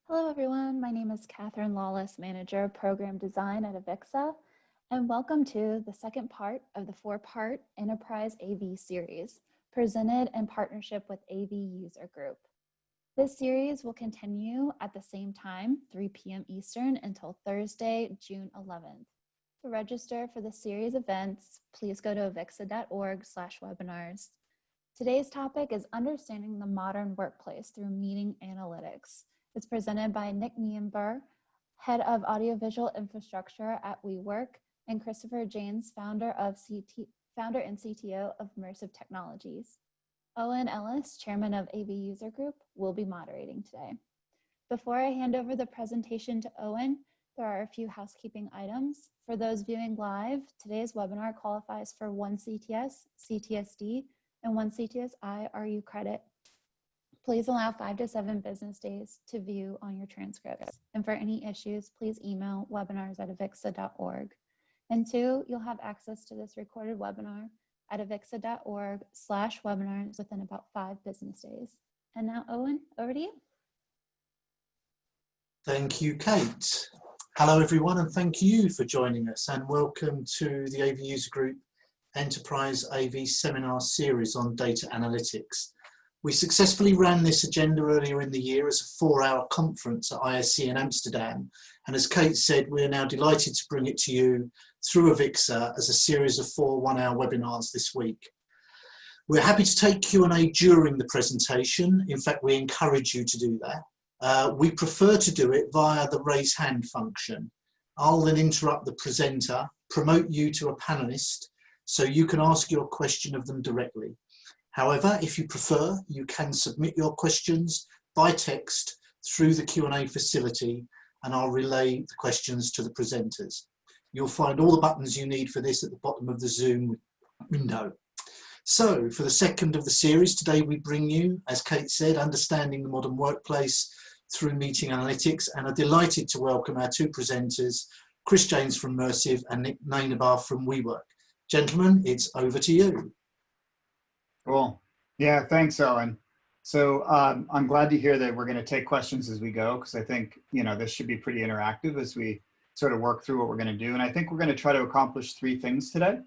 Hello, everyone. My name is Catherine Lawless, Manager of Program Design at AVIXA, and welcome to the second part of the four-part Enterprise AV series, presented in partnership with AV User Group. This series will continue at the same time, 3 p.m. Eastern, until Thursday, June 11th. To register for the series events, please go to avixa.org/webinars. Today's topic is Understanding the Modern Workplace Through Meeting Analytics. It's presented by Nick Nienber, Head of Audiovisual Infrastructure at WeWork, and Christopher Janes, Founder and CTO of Immersive Technologies. Owen Ellis, Chairman of AV User Group, will be moderating today. Before I hand over the presentation to Owen, there are a few housekeeping items. For those viewing live, today's webinar qualifies for 1 CTS, CTSD, and 1 CTSI RU credit. Please allow 5 to 7 business days to view on your transcripts. And for any issues, please email webinars@avixa.org. And 2, you'll have access to this recorded webinar at avixa.org/webinars within about 5 business days. And now, Owen, over to you. Thank you, Kate. Hello, everyone, and thank you for joining us, and welcome to the AV User Group Enterprise AV Seminar Series on Data Analytics. We successfully ran this agenda earlier in the year as a 4-hour conference at ISC in Amsterdam, and as Kate said, we're now delighted to bring it to you through AVIXA as a series of 4 one-hour webinars this week. We're happy to take Q&A during the presentation. In fact, we encourage you to do that. We prefer to do it via the raise hand function. I'll then interrupt the presenter, promote you to a panelist, so you can ask your question of them directly. However, if you prefer, you can submit your questions by text through the Q&A facility, and I'll relay the questions to the presenters. You'll find all the buttons you need for this at the bottom of the Zoom window. So, for the second of the series, today we bring you, as Kate said, Understanding the Modern Workplace Through Meeting Analytics, and are delighted to welcome our 2 presenters, Chris Janes from Immersive and Nick Nienber from WeWork. Gentlemen, it's over to you. Cool. Yeah, thanks, Owen. So I'm glad to hear that we're going to take questions as we go, because I think, this should be pretty interactive as we sort of work through what we're going to do. And I think we're going to try to accomplish 3 things today.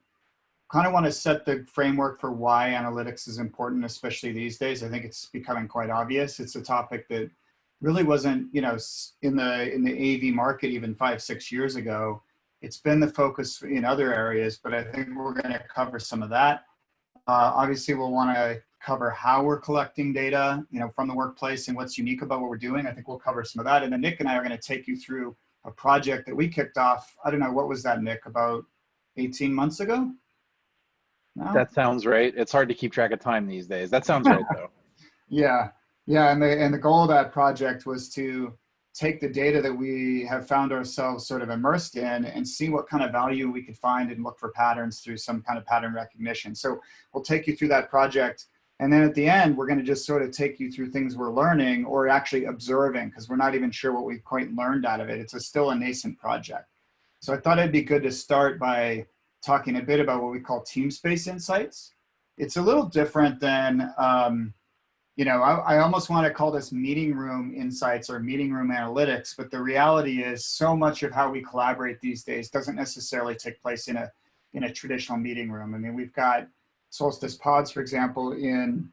Kind of want to set the framework for why analytics is important, especially these days. I think it's becoming quite obvious. It's a topic that really wasn't, in the AV market even 5-6 years ago. It's been the focus in other areas, but I think we're going to cover some of that. Obviously, we'll want to cover how we're collecting data, from the workplace and what's unique about what we're doing. I think we'll cover some of that. And then Nick and I are going to take you through a project that we kicked off. I don't know, what was that, Nick, about 18 months ago? No? That sounds right. It's hard to keep track of time these days. That sounds right, though. Yeah. And the goal of that project was to take the data that we have found ourselves sort of immersed in and see what kind of value we could find and look for patterns through some kind of pattern recognition. So we'll take you through that project. And then at the end, we're going to just sort of take you through things we're learning or actually observing, because we're not even sure what we've quite learned out of it. It's still a nascent project. So I thought it'd be good to start by talking a bit about what we call team space insights. It's a little different than, I almost want to call this meeting room insights or meeting room analytics, but the reality is so much of how we collaborate these days doesn't necessarily take place in a traditional meeting room. I mean, we've got Solstice pods, for example, in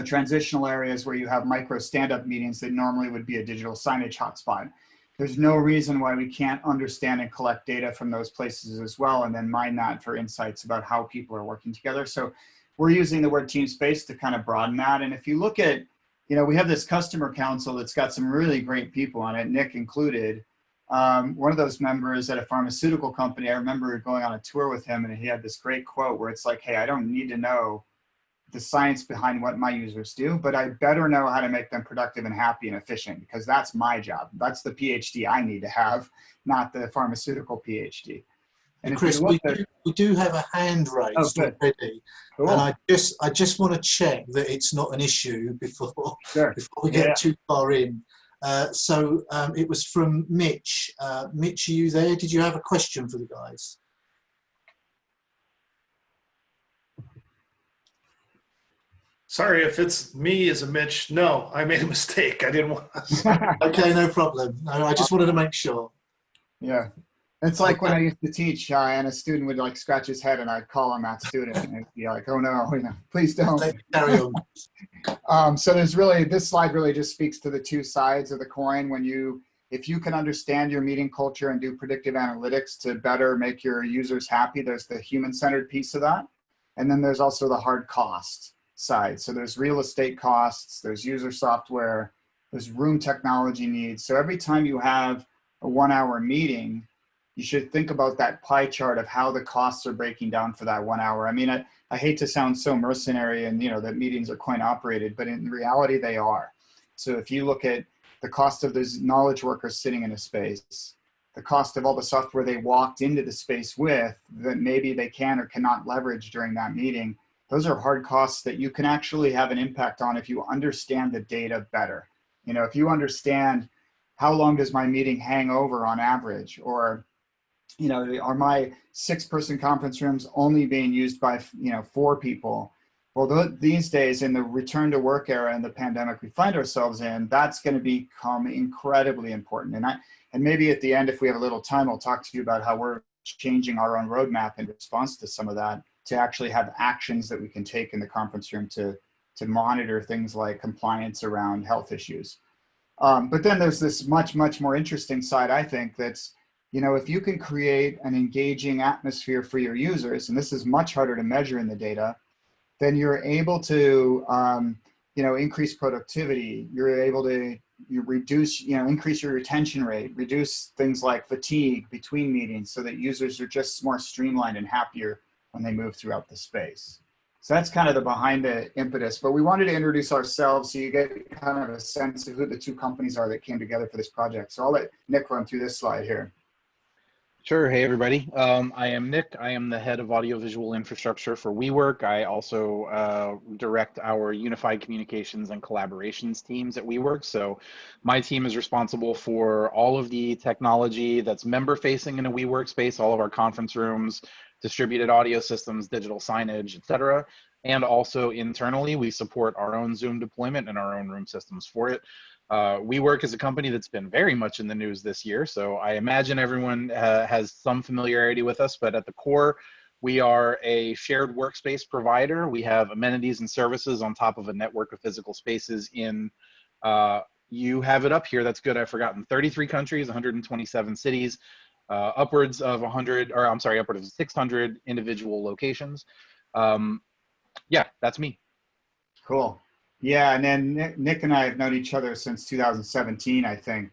transitional areas where you have micro stand-up meetings that normally would be a digital signage hotspot. There's no reason why we can't understand and collect data from those places as well, and then mine that for insights about how people are working together. So we're using the word team space to kind of broaden that. And if you look at, we have this customer council that's got some really great people on it, Nick included. One of those members at a pharmaceutical company, I remember going on a tour with him, and he had this great quote where it's like, hey, I don't need to know the science behind what my users do, but I better know how to make them productive and happy and efficient, because that's my job. That's the PhD I need to have, not the pharmaceutical PhD. And Chris, we do have a hand raised already, cool. And I just want to check that it's not an issue before we get too far in. So it was from Mitch. Mitch, are you there? Did you have a question for the guys? Sorry if it's me as a Mitch. No, I made a mistake. I didn't want to. Okay, no problem. I just wanted to make sure. Yeah. It's like when I used to teach and a student would like scratch his head and I'd call on that student and it'd be like, oh no, please don't. Carry on. So there's really, this slide really just speaks to the two sides of the coin. If you can understand your meeting culture and do predictive analytics to better make your users happy, there's the human-centered piece of that. And then there's also the hard cost side. So there's real estate costs, there's user software, there's room technology needs. So every time you have a 1 hour meeting, you should think about that pie chart of how the costs are breaking down for that 1 hour. I mean, I hate to sound so mercenary and that meetings are coin operated, but in reality they are. So if you look at the cost of those knowledge workers sitting in a space, the cost of all the software they walked into the space with that maybe they can or cannot leverage during that meeting, those are hard costs that you can actually have an impact on if you understand the data better. If you understand how long does my meeting hang over on average, or are my 6-person conference rooms only being used by 4 people? Well, these days in the return to work era and the pandemic we find ourselves in, that's going to become incredibly important. And maybe at the end, if we have a little time, I'll talk to you about how we're changing our own roadmap in response to some of that, to actually have actions that we can take in the conference room to monitor things like compliance around health issues. But then there's this much, much more interesting side, I think, that's, if you can create an engaging atmosphere for your users, and this is much harder to measure in the data, then you're able to, increase productivity. You're able to increase your retention rate, reduce things like fatigue between meetings so that users are just more streamlined and happier when they move throughout the space. So that's kind of the behind the impetus, but we wanted to introduce ourselves so you get kind of a sense of who the two companies are that came together for this project. So I'll let Nick run through this slide here. Sure. Hey, everybody. I am Nick. I am the head of audiovisual infrastructure for WeWork. I also direct our unified communications and collaborations teams at WeWork. So my team is responsible for all of the technology that's member facing in a WeWork space, all of our conference rooms, distributed audio systems, digital signage, et cetera. And also internally, we support our own Zoom deployment and our own room systems for it. WeWork is a company that's been very much in the news this year, so I imagine everyone has some familiarity with us, but at the core, we are a shared workspace provider. We have amenities and services on top of a network of physical spaces in, you have it up here, that's good, I've forgotten, 33 countries, 127 cities, upwards of 600 individual locations. Yeah, that's me. Cool. Yeah, and then Nick and I have known each other since 2017, I think,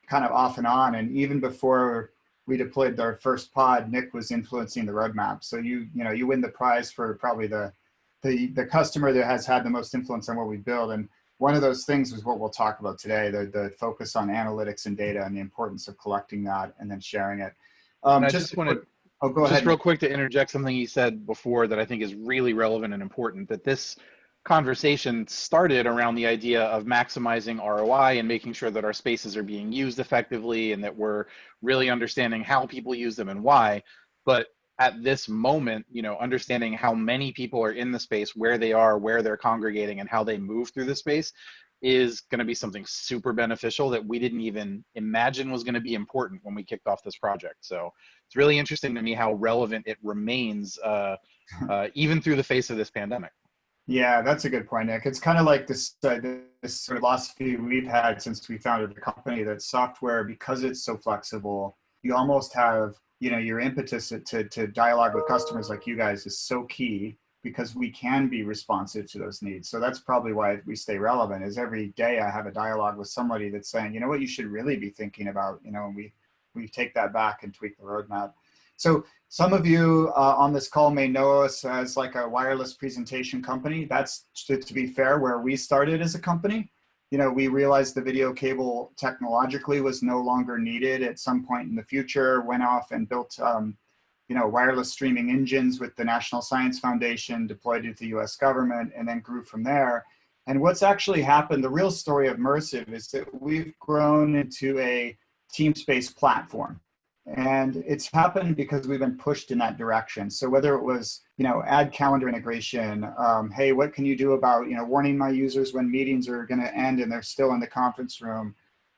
kind of off and on. And even before we deployed our first pod, Nick was influencing the roadmap. So you win the prize for probably the customer that has had the most influence on what we build. And one of those things was what we'll talk about today, the focus on analytics and data and the importance of collecting that and then sharing it. I just wanted, go ahead. Just real quick to interject something you said before that I think is really relevant and important, that this conversation started around the idea of maximizing ROI and making sure that our spaces are being used effectively and that we're really understanding how people use them and why. But at this moment, understanding how many people are in the space, where they are, where they're congregating, and how they move through the space is going to be something super beneficial that we didn't even imagine was going to be important when we kicked off this project. So it's really interesting to me how relevant it remains even through the face of this pandemic. Yeah, that's a good point, Nick. It's kind of like this sort of philosophy we've had since we founded the company, that software, because it's so flexible, you almost have, your impetus to dialogue with customers like you guys is so key because we can be responsive to those needs. So that's probably why we stay relevant, is every day I have a dialogue with somebody that's saying, what you should really be thinking about, and we take that back and tweak the roadmap. So some of you on this call may know us as like a wireless presentation company. That's, to be fair, where we started as a company. We realized the video cable technologically was no longer needed at some point in the future, went off and built wireless streaming engines with the National Science Foundation, deployed it to the US government, and then grew from there. And what's actually happened, the real story of Immersive, is that we've grown into a team space platform. And it's happened because we've been pushed in that direction. So whether it was, add calendar integration, hey, what can you do about, warning my users when meetings are going to end and they're still in the conference room?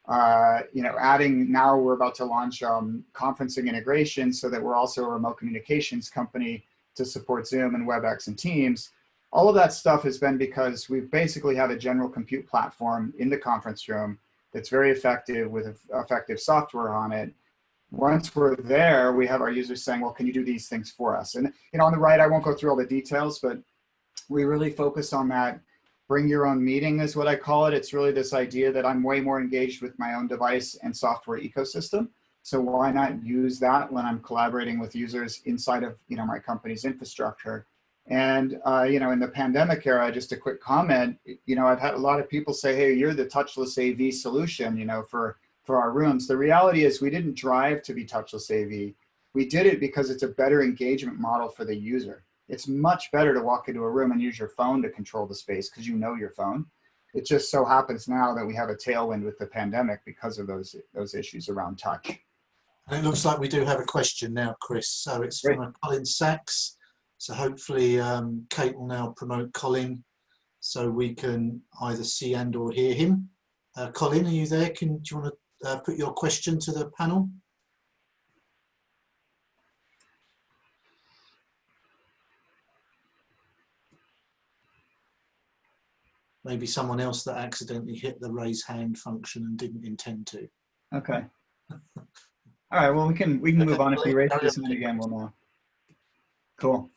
Adding, now we're about to launch conferencing integration so that we're also a remote communications company to support Zoom and WebEx and Teams. All of that stuff has been because we basically have a general compute platform in the conference room that's very effective with effective software on it. Once we're there, we have our users saying, well, can you do these things for us? And on the right, I won't go through all the details, but we really focus on that. Bring your own meeting is what I call it. It's really this idea that I'm way more engaged with my own device and software ecosystem. So why not use that when I'm collaborating with users inside of my company's infrastructure? And in the pandemic era, just a quick comment, I've had a lot of people say, hey, you're the touchless AV solution, for our rooms. The reality is we didn't drive to be touchless AV. We did it because it's a better engagement model for the user. It's much better to walk into a room and use your phone to control the space because you know your phone. It just so happens now that we have a tailwind with the pandemic because of those issues around touch. And it looks like we do have a question now, Chris. So it's Great. from Colin Sachs. So hopefully Kate will now promote Colin so we can either see and or hear him. Colin, are you there? Do you want to put your question to the panel? Maybe someone else that accidentally hit the raise hand function and didn't intend to. Okay. All right. Well, we can move on. If you raise this hand again, we'll know. Cool.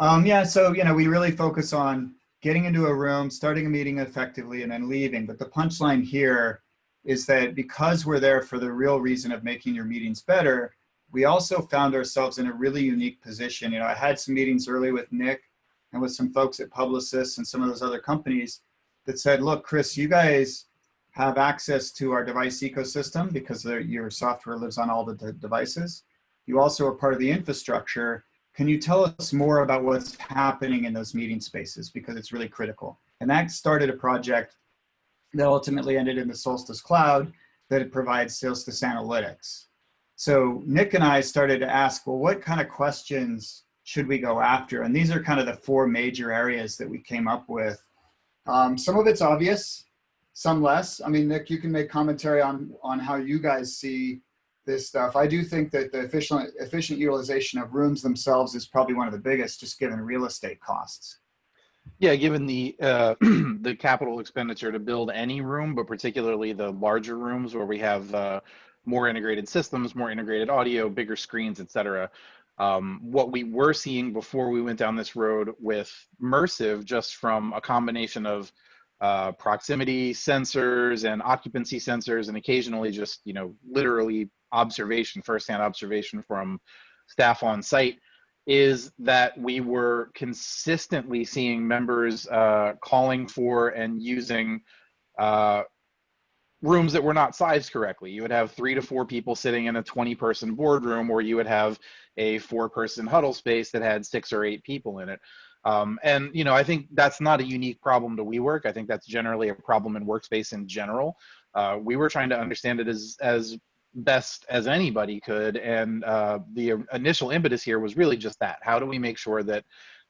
Yeah. So we really focus on getting into a room, starting a meeting effectively, and then leaving. But the punchline here is that because we're there for the real reason of making your meetings better, we also found ourselves in a really unique position. I had some meetings early with Nick and with some folks at Publicis and some of those other companies that said, look, Chris, you guys have access to our device ecosystem because your software lives on all the devices. You also are part of the infrastructure. Can you tell us more about what's happening in those meeting spaces? Because it's really critical. And that started a project that ultimately ended in the Solstice Cloud that provides Solstice Analytics. So Nick and I started to ask, well, what kind of questions should we go after? And these are kind of the four major areas that we came up with. Some of it's obvious, some less. I mean, Nick, you can make commentary on how you guys see this stuff. I do think that the efficient utilization of rooms themselves is probably one of the biggest, just given real estate costs. Yeah, given the the capital expenditure to build any room, but particularly the larger rooms where we have more integrated systems, more integrated audio, bigger screens, et cetera. What we were seeing before we went down this road with Mersive, just from a combination of proximity sensors and occupancy sensors, and occasionally just literally observation, firsthand observation from staff on site, is that we were consistently seeing members calling for and using rooms that were not sized correctly. You would have 3 to 4 people sitting in a 20-person boardroom, or you would have a 4-person huddle space that had 6 or 8 people in it. And I think that's not a unique problem to WeWork. I think that's generally a problem in workspace in general. We were trying to understand it as best as anybody could, and the initial impetus here was really just that. How do we make sure that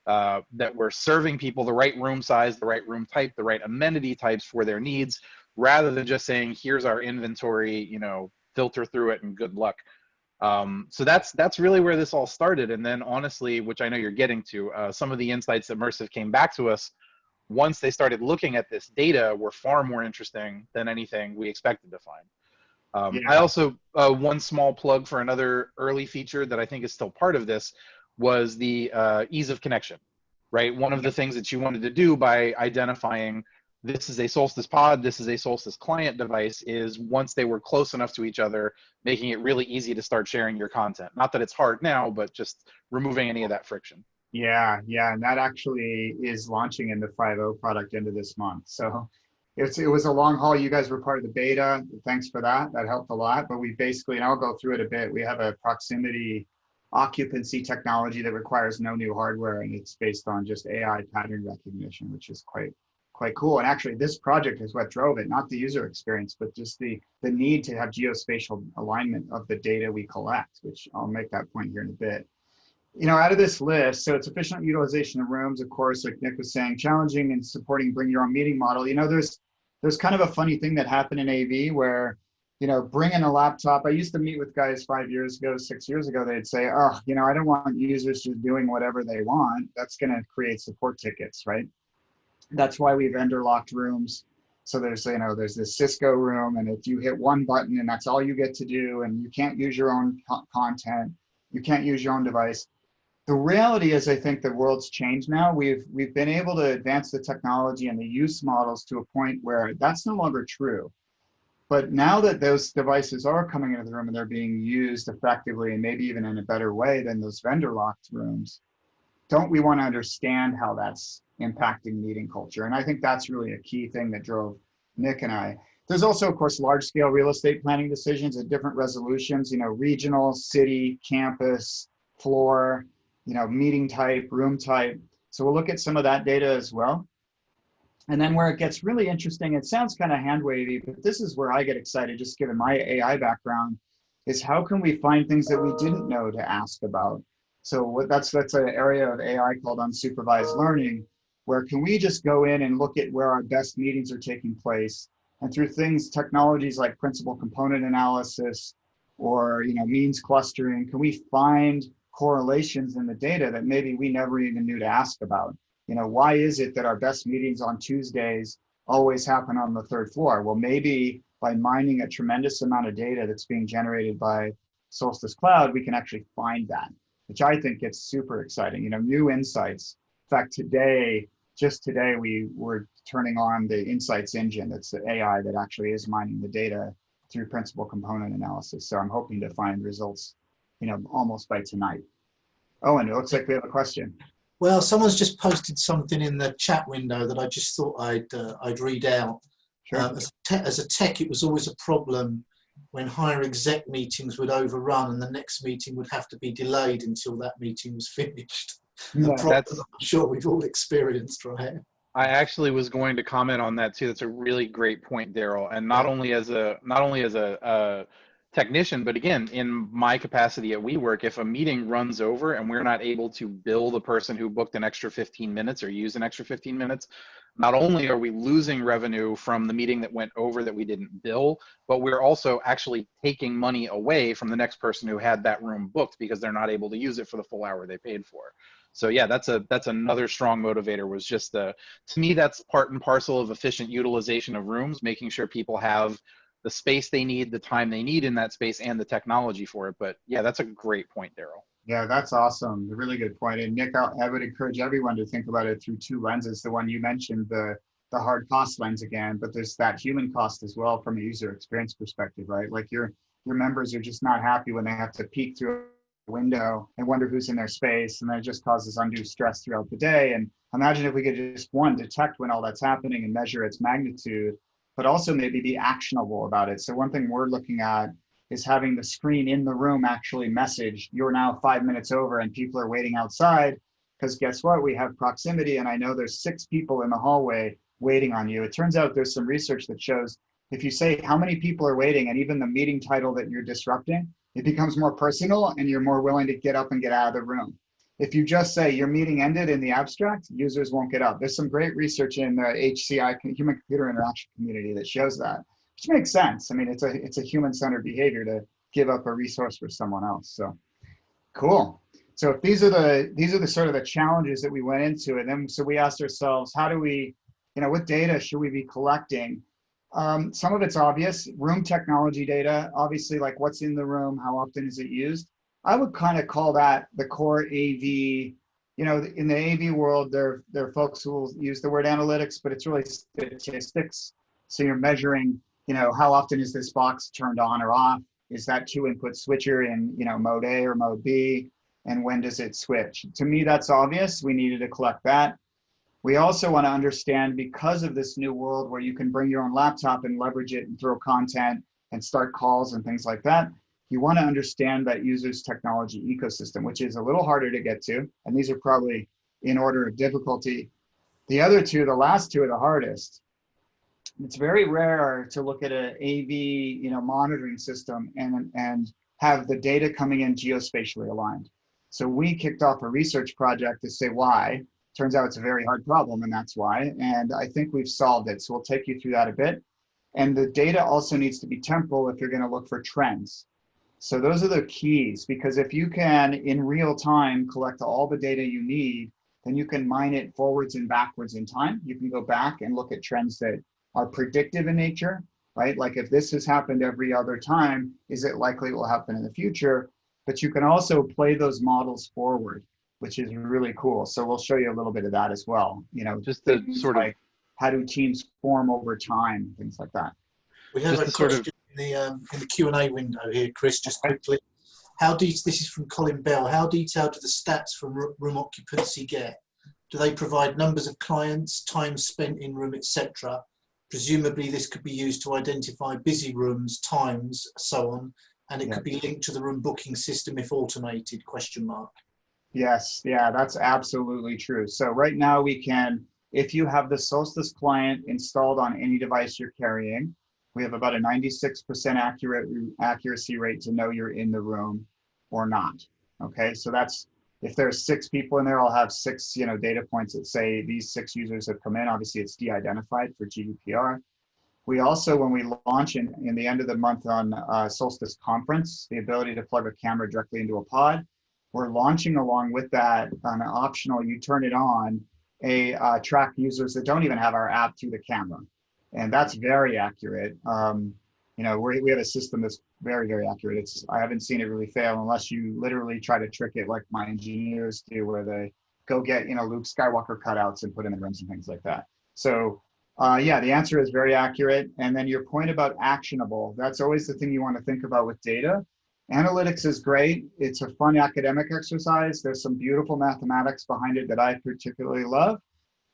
that we're serving people the right room size, the right room type, the right amenity types for their needs, rather than just saying, here's our inventory, filter through it and good luck. So that's really where this all started. And then honestly, which I know you're getting to, some of the insights that Mersive came back to us once they started looking at this data were far more interesting than anything we expected to find. Yeah. I also, one small plug for another early feature that I think is still part of this was the ease of connection, right? One of the things that you wanted to do by identifying this is a Solstice pod, this is a Solstice client device, is once they were close enough to each other, making it really easy to start sharing your content. Not that it's hard now, but just removing any of that friction. Yeah, and that actually is launching in the 5.0 product end of this month. So it was a long haul. You guys were part of the beta. Thanks for that. That helped a lot. But we basically, and I'll go through it a bit, we have a proximity occupancy technology that requires no new hardware, and it's based on just AI pattern recognition, which is quite quite cool. And actually this project is what drove it, not the user experience, but just the need to have geospatial alignment of the data we collect, which I'll make that point here in a bit. Out of this list, so it's efficient utilization of rooms, of course, like Nick was saying, challenging and supporting bring your own meeting model. There's kind of a funny thing that happened in AV where, bring in a laptop. I used to meet with guys 5 years ago, 6 years ago, they'd say, oh, I don't want users just doing whatever they want. That's going to create support tickets, right? That's why we vendor locked rooms. So there's this Cisco room, and if you hit one button and that's all you get to do, and you can't use your own content, you can't use your own device. The reality is, I think the world's changed now. We've been able to advance the technology and the use models to a point where that's no longer true. But now that those devices are coming into the room and they're being used effectively and maybe even in a better way than those vendor locked rooms, don't we want to understand how that's impacting meeting culture? And I think that's really a key thing that drove Nick and I. There's also, of course, large scale real estate planning decisions at different resolutions, regional, city, campus, floor, meeting type, room type. So we'll look at some of that data as well. And then where it gets really interesting, it sounds kind of hand wavy, but this is where I get excited, just given my AI background, is how can we find things that we didn't know to ask about? So that's an area of AI called unsupervised learning, where can we just go in and look at where our best meetings are taking place, and through technologies like principal component analysis or means clustering, can we find correlations in the data that maybe we never even knew to ask about? Why is it that our best meetings on Tuesdays always happen on the third floor? Well, maybe by mining a tremendous amount of data that's being generated by Solstice Cloud, we can actually find that, which I think gets super exciting, new insights. In fact, just today, we were turning on the insights engine. That's the AI that actually is mining the data through principal component analysis. So I'm hoping to find results, almost by tonight. Oh, and it looks like we have a question. Well, someone's just posted something in the chat window that I just thought I'd read out. Sure. As a tech, it was always a problem when higher exec meetings would overrun and the next meeting would have to be delayed until that meeting was finished. Yeah, I'm sure we've all experienced, right? I actually was going to comment on that too. That's a really great point, Daryl. And not only as a technician, but again, in my capacity at WeWork, if a meeting runs over and we're not able to bill the person who booked an extra 15 minutes or use an extra 15 minutes, not only are we losing revenue from the meeting that went over that we didn't bill, but we're also actually taking money away from the next person who had that room booked because they're not able to use it for the full hour they paid for. So yeah, that's another strong motivator, was just to me, that's part and parcel of efficient utilization of rooms, making sure people have the space they need, the time they need in that space, and the technology for it. But yeah, that's a great point, Daryl. Yeah, that's awesome. A really good point. And Nick, I would encourage everyone to think about it through two lenses. The one you mentioned, the hard cost lens again, but there's that human cost as well from a user experience perspective, right? Like your members are just not happy when they have to peek through a window and wonder who's in their space, and that just causes undue stress throughout the day. And imagine if we could just, one, detect when all that's happening and measure its magnitude, but also maybe be actionable about it. So one thing we're looking at is having the screen in the room actually message, you're now 5 minutes over and people are waiting outside, because guess what? We have proximity, and I know there's 6 people in the hallway waiting on you. It turns out there's some research that shows if you say how many people are waiting and even the meeting title that you're disrupting, it becomes more personal and you're more willing to get up and get out of the room. If you just say your meeting ended in the abstract, users won't get up. There's some great research in the HCI, human computer interaction community, that shows that, which makes sense. I mean, it's a human-centered behavior to give up a resource for someone else. So cool. So if these are the sort of the challenges that we went into, and then so we asked ourselves, how do we, what data should we be collecting? Some of it's obvious, room technology data, obviously, like what's in the room, how often is it used? I would kind of call that the core AV. In the AV world, there are folks who will use the word analytics, but it's really statistics. So you're measuring, how often is this box turned on or off? Is that 2-input switcher in, mode A or mode B? And when does it switch? To me, that's obvious. We needed to collect that. We also want to understand, because of this new world where you can bring your own laptop and leverage it and throw content and start calls and things like that, you want to understand that user's technology ecosystem, which is a little harder to get to. And these are probably in order of difficulty. The other two, the last two are the hardest. It's very rare to look at an AV, monitoring system and have the data coming in geospatially aligned. So we kicked off a research project to say why. Turns out it's a very hard problem, and that's why. And I think we've solved it. So we'll take you through that a bit. And the data also needs to be temporal if you're going to look for trends. So those are the keys, because if you can, in real time, collect all the data you need, then you can mine it forwards and backwards in time. You can go back and look at trends that are predictive in nature, right? Like if this has happened every other time, is it likely it will happen in the future? But you can also play those models forward, which is really cool. So we'll show you a little bit of that as well. Just to sort of, like how do teams form over time, things like that. We have just a to sort of, question in the Q&A window here, Chris, just quickly. This is from Colin Bell. How detailed do the stats from room occupancy get? Do they provide numbers of clients, time spent in room, etc.? Presumably this could be used to identify busy rooms, times, so on, and it could be linked to the room booking system if automated, question mark. Yes, yeah, that's absolutely true. So right now we can, if you have the Solstice client installed on any device you're carrying, we have about a 96% accuracy rate to know you're in the room or not. Okay, so that's, if there's 6 people in there, I'll have 6, data points that say these 6 users have come in. Obviously, it's de-identified for GDPR. We also, when we launch in the end of the month on Solstice Conference, the ability to plug a camera directly into a pod, we're launching along with that an optional, you turn it on, track users that don't even have our app through the camera. And that's very accurate. We have a system that's very, very accurate. I haven't seen it really fail unless you literally try to trick it like my engineers do, where they go get, Luke Skywalker cutouts and put in the rooms and things like that. So yeah, the answer is very accurate. And then your point about actionable, that's always the thing you want to think about with data. Analytics is great. It's a fun academic exercise. There's some beautiful mathematics behind it that I particularly love,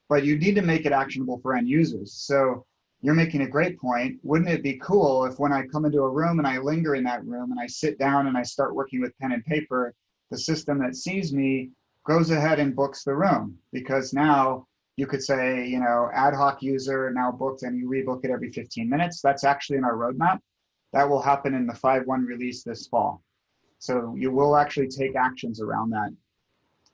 but you need to make it actionable for end users. So you're making a great point. Wouldn't it be cool if when I come into a room and I linger in that room and I sit down and I start working with pen and paper, the system that sees me goes ahead and books the room? Because now you could say, ad hoc user now booked, and you rebook it every 15 minutes. That's actually in our roadmap. That will happen in the 5.1 release this fall. So you will actually take actions around that.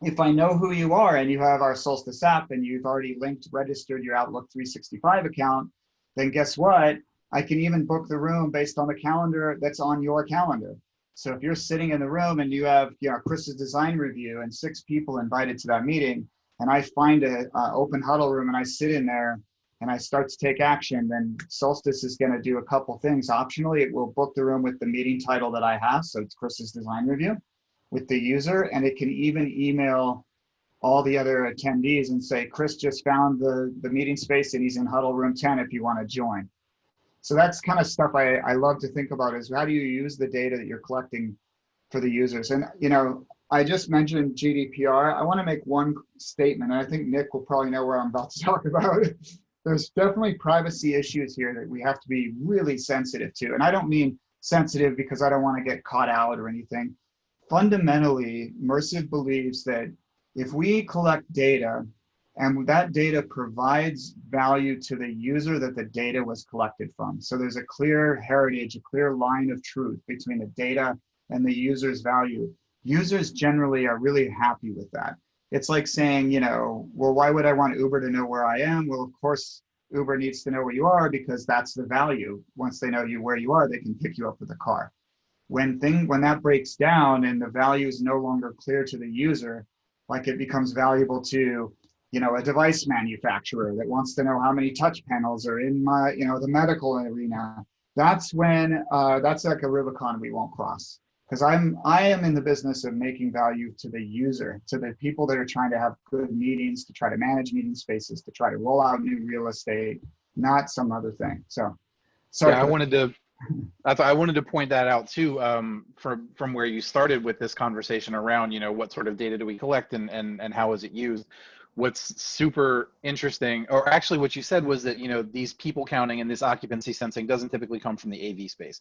If I know who you are and you have our Solstice app and you've already registered your Outlook 365 account, then guess what? I can even book the room based on the calendar that's on your calendar. So if you're sitting in the room and you have Chris's design review and 6 people invited to that meeting, and I find an open huddle room and I sit in there and I start to take action, then Solstice is going to do a couple things. Optionally, it will book the room with the meeting title that I have, so it's Chris's design review, with the user, and it can even email all the other attendees and say, Chris just found the meeting space and he's in huddle room 10 if you want to join. So that's kind of stuff I love to think about, is how do you use the data that you're collecting for the users? And I just mentioned GDPR. I want to make one statement, and I think Nick will probably know where I'm about to talk about. There's definitely privacy issues here that we have to be really sensitive to. And I don't mean sensitive because I don't want to get caught out or anything. Fundamentally, Mersive believes that if we collect data and that data provides value to the user that the data was collected from, so there's a clear heritage, a clear line of truth between the data and the user's value, users generally are really happy with that. It's like saying, well, why would I want Uber to know where I am? Well, of course, Uber needs to know where you are because that's the value. Once they know where you are, they can pick you up with a car. When that breaks down and the value is no longer clear to the user, like it becomes valuable to, a device manufacturer that wants to know how many touch panels are in my, the medical arena. That's when, that's like a Rubicon we won't cross. Because I am in the business of making value to the user, to the people that are trying to have good meetings, to try to manage meeting spaces, to try to roll out new real estate, not some other thing. So, sorry. Yeah, I wanted to point that out too, from where you started with this conversation around, what sort of data do we collect and how is it used? What's super interesting, or actually what you said was that, these people counting and this occupancy sensing doesn't typically come from the AV space.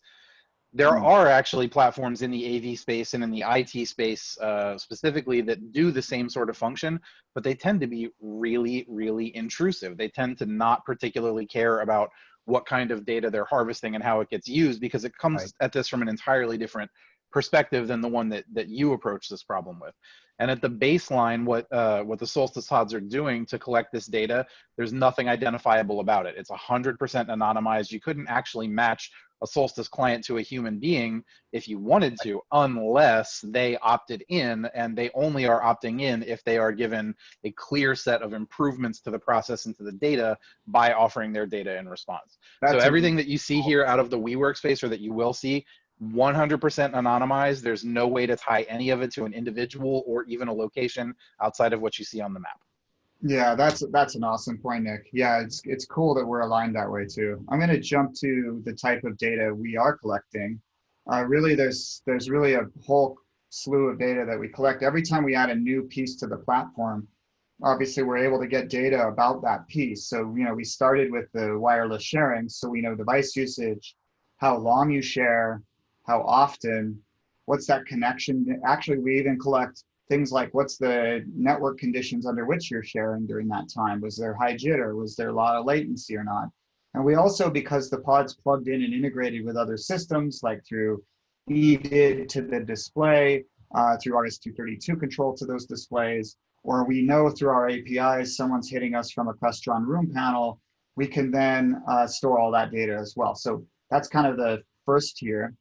There are actually platforms in the AV space and in the IT space specifically that do the same sort of function, but they tend to be really, really intrusive. They tend to not particularly care about what kind of data they're harvesting and how it gets used, because it comes Right. at this from an entirely different perspective than the one that you approach this problem with. And at the baseline, what the Solstice pods are doing to collect this data, there's nothing identifiable about it. It's 100% anonymized. You couldn't actually match a Solstice client to a human being if you wanted to, unless they opted in, and they only are opting in if they are given a clear set of improvements to the process and to the data by offering their data in response. So That's everything that you see here out of the WeWork space, or that you will see, 100% anonymized. There's no way to tie any of it to an individual or even a location outside of what you see on the map. Yeah, that's an awesome point, Nick. Yeah, it's cool that we're aligned that way too. I'm going to jump to the type of data we are collecting. Really, there's really a whole slew of data that we collect every time we add a new piece to the platform. Obviously, we're able to get data about that piece. So, we started with the wireless sharing, so we know device usage, how long you share, how often, what's that connection. Actually, we even collect things like what's the network conditions under which you're sharing during that time. Was there high jitter? Was there a lot of latency or not? And we also, because the pod's plugged in and integrated with other systems, like through EDID to the display, through RS-232 control to those displays, or we know through our APIs someone's hitting us from a Crestron room panel, we can then store all that data as well. So that's kind of the first tier.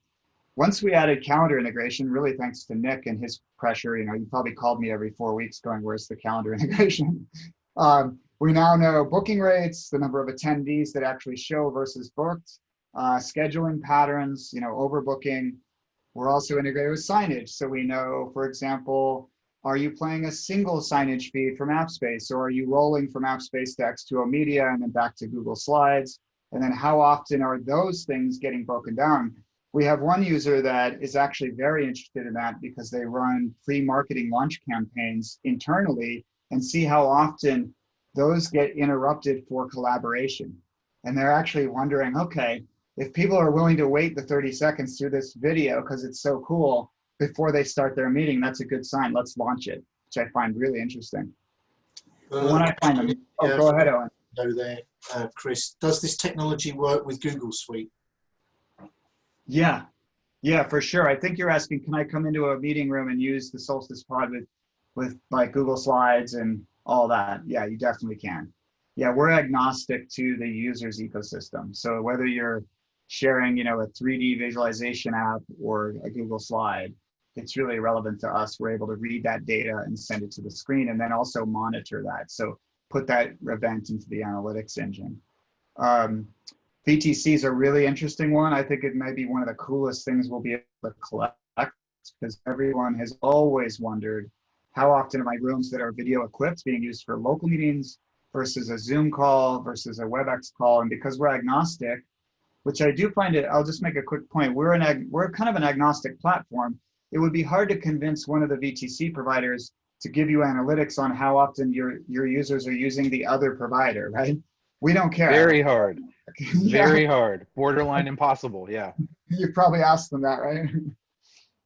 Once we added calendar integration, really thanks to Nick and his pressure, you probably called me every 4 weeks going, where's the calendar integration? We now know booking rates, the number of attendees that actually show versus booked, scheduling patterns, overbooking. We're also integrated with signage. So we know, for example, are you playing a single signage feed from AppSpace, or are you rolling from AppSpace to X2O Media and then back to Google Slides? And then how often are those things getting broken down? We have one user that is actually very interested in that because they run pre-marketing launch campaigns internally and see how often those get interrupted for collaboration. And they're actually wondering, okay, if people are willing to wait the 30 seconds through this video because it's so cool before they start their meeting, that's a good sign. Let's launch it, which I find really interesting. When I find them, go ahead, Owen. There, Chris, does this technology work with Google Suite? Yeah, for sure. I think you're asking, can I come into a meeting room and use the Solstice pod with like Google Slides and all that? Yeah, you definitely can. Yeah, we're agnostic to the user's ecosystem. So whether you're sharing, a 3D visualization app or a Google slide, it's really relevant to us. We're able to read that data and send it to the screen and then also monitor that. So put that event into the analytics engine. VTC is a really interesting one. I think it might be one of the coolest things we'll be able to collect, because everyone has always wondered, how often are my rooms that are video equipped being used for local meetings versus a Zoom call versus a WebEx call? And because we're agnostic, which I do find it, I'll just make a quick point. We're kind of an agnostic platform. It would be hard to convince one of the VTC providers to give you analytics on how often your users are using the other provider, right? We don't care. Very hard. Yeah. Very hard. Borderline impossible. Yeah. You probably asked them that, right?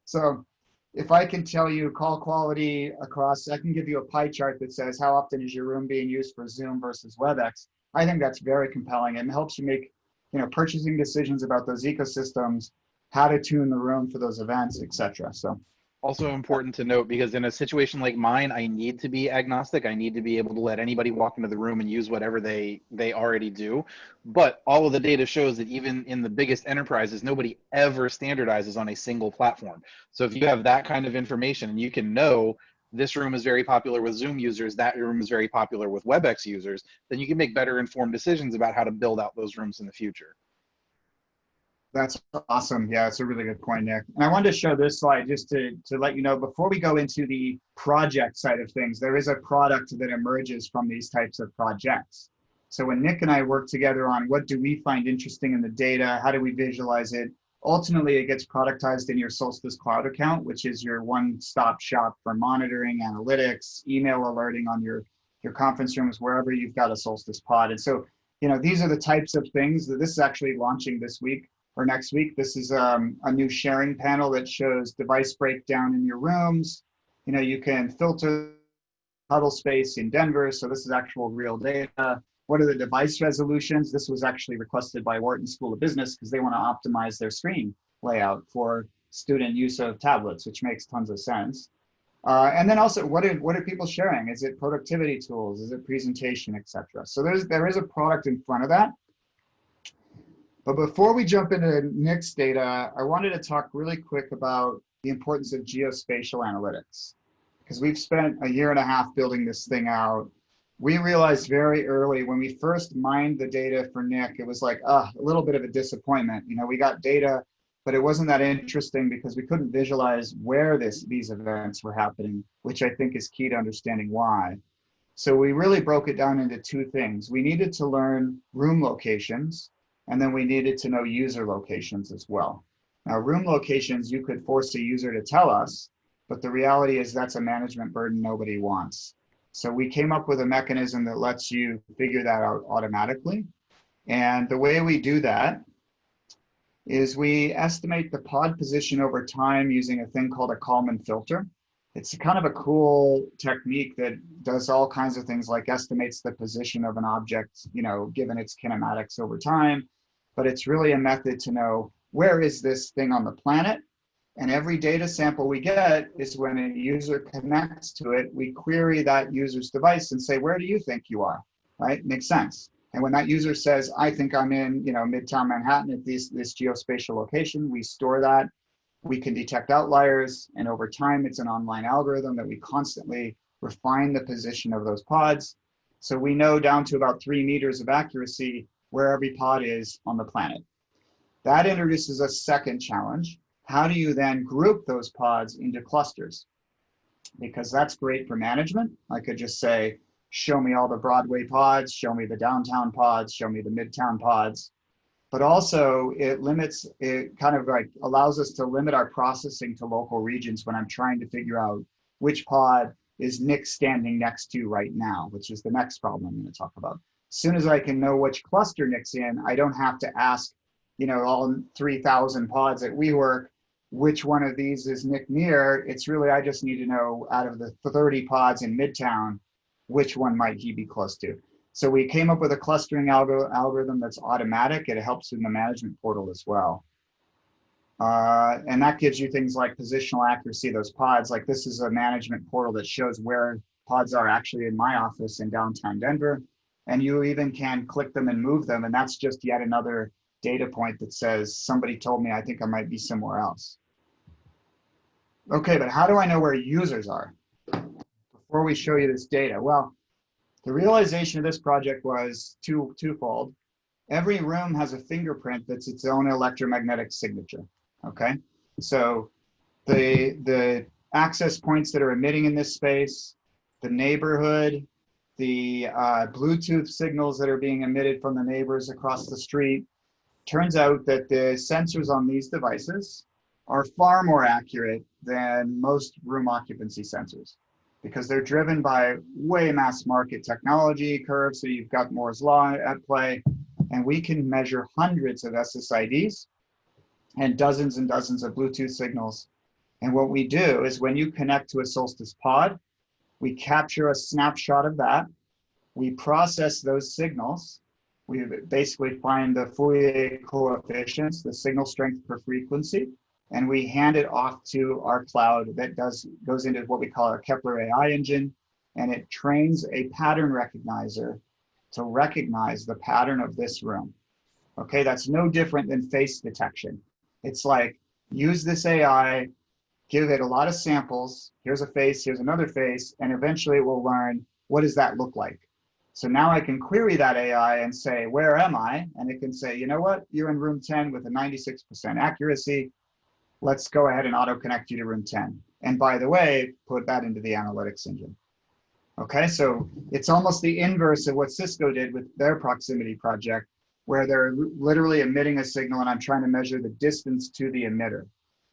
So if I can tell you call quality across, I can give you a pie chart that says how often is your room being used for Zoom versus WebEx. I think that's very compelling and helps you make, purchasing decisions about those ecosystems, how to tune the room for those events, etc. So. Also important to note, because in a situation like mine, I need to be agnostic. I need to be able to let anybody walk into the room and use whatever they already do. But all of the data shows that even in the biggest enterprises, nobody ever standardizes on a single platform. So if you have that kind of information and you can know this room is very popular with Zoom users, that room is very popular with WebEx users, then you can make better informed decisions about how to build out those rooms in the future. That's awesome. Yeah, it's a really good point, Nick. And I wanted to show this slide just to let you know, before we go into the project side of things, there is a product that emerges from these types of projects. So when Nick and I work together on what do we find interesting in the data, how do we visualize it, ultimately it gets productized in your Solstice Cloud account, which is your one-stop shop for monitoring, analytics, email alerting on your conference rooms, wherever you've got a Solstice pod. And so, these are the types of things that this is actually launching this week. or next week. This is a new sharing panel that shows device breakdown in your rooms. You know, you can filter huddle space in Denver. So this is actual real data. What are the device resolutions? This was actually requested by Wharton School of Business because they want to optimize their screen layout for student use of tablets, which makes tons of sense. And then also, what are people sharing? Is it productivity tools? Is it presentation, etc.? So there is a product in front of that. But before we jump into Nick's data, I wanted to talk really quick about the importance of geospatial analytics. Because we've spent a year and a half building this thing out. We realized very early when we first mined the data for Nick, it was like a little bit of a disappointment. You know, we got data, but it wasn't that interesting because we couldn't visualize where these events were happening, which I think is key to understanding why. So we really broke it down into two things. We needed to learn room locations, and then we needed to know user locations as well. Now, room locations, you could force a user to tell us, but the reality is that's a management burden nobody wants. So we came up with a mechanism that lets you figure that out automatically. And the way we do that is we estimate the pod position over time using a thing called a Kalman filter. It's kind of a cool technique that does all kinds of things, like estimates the position of an object, you know, given its kinematics over time. But it's really a method to know, where is this thing on the planet? And every data sample we get is when a user connects to it, we query that user's device and say, where do you think you are, right? Makes sense. And when that user says, I think I'm in, you know, Midtown Manhattan at this geospatial location, we store that. We can detect outliers. And over time, it's an online algorithm that we constantly refine the position of those pods. So we know down to about 3 meters of accuracy where every pod is on the planet. That introduces a second challenge. How do you then group those pods into clusters? Because that's great for management. I could just say, show me all the Broadway pods, show me the downtown pods, show me the midtown pods. But also it kind of like allows us to limit our processing to local regions when I'm trying to figure out which pod is Nick standing next to right now, which is the next problem I'm going to talk about. As soon as I can know which cluster Nick's in, I don't have to ask, you know, all 3,000 pods at WeWork, which one of these is Nick near. It's really, I just need to know out of the 30 pods in Midtown, which one might he be close to. So we came up with a clustering algorithm that's automatic. It helps in the management portal as well. And that gives you things like positional accuracy of those pods. Like this is a management portal that shows where pods are actually in my office in downtown Denver. And you even can click them and move them. And that's just yet another data point that says, somebody told me I think I might be somewhere else. Okay, but how do I know where users are? Before we show you this data, well, the realization of this project was twofold. Every room has a fingerprint that's its own electromagnetic signature, okay? So the access points that are emitting in this space, the neighborhood, the Bluetooth signals that are being emitted from the neighbors across the street. Turns out that the sensors on these devices are far more accurate than most room occupancy sensors because they're driven by way mass market technology curves. So you've got Moore's law at play, and we can measure hundreds of SSIDs and dozens of Bluetooth signals. And what we do is when you connect to a Solstice pod, we capture a snapshot of that. We process those signals. We basically find the Fourier coefficients, the signal strength per frequency, and we hand it off to our cloud that goes into what we call our Kepler AI engine, and it trains a pattern recognizer to recognize the pattern of this room. Okay, that's no different than face detection. It's like, use this AI, give it a lot of samples, here's a face, here's another face, and eventually it will learn, what does that look like? So now I can query that AI and say, where am I? And it can say, you know what, you're in room 10 with a 96% accuracy. Let's go ahead and auto connect you to room 10. And by the way, put that into the analytics engine. Okay, so it's almost the inverse of what Cisco did with their proximity project, where they're literally emitting a signal and I'm trying to measure the distance to the emitter.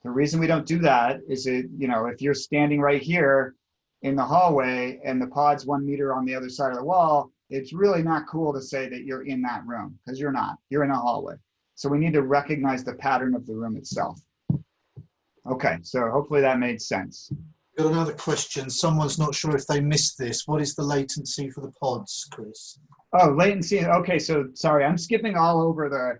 The reason we don't do that is if you're standing right here in the hallway and the pod's 1 meter on the other side of the wall, it's really not cool to say that you're in that room because you're not, you're in a hallway. So we need to recognize the pattern of the room itself. Okay, so hopefully that made sense. Got another question. Someone's not sure if they missed this. What is the latency for the pods, Chris? Oh, latency. Okay, so sorry, I'm skipping all over the,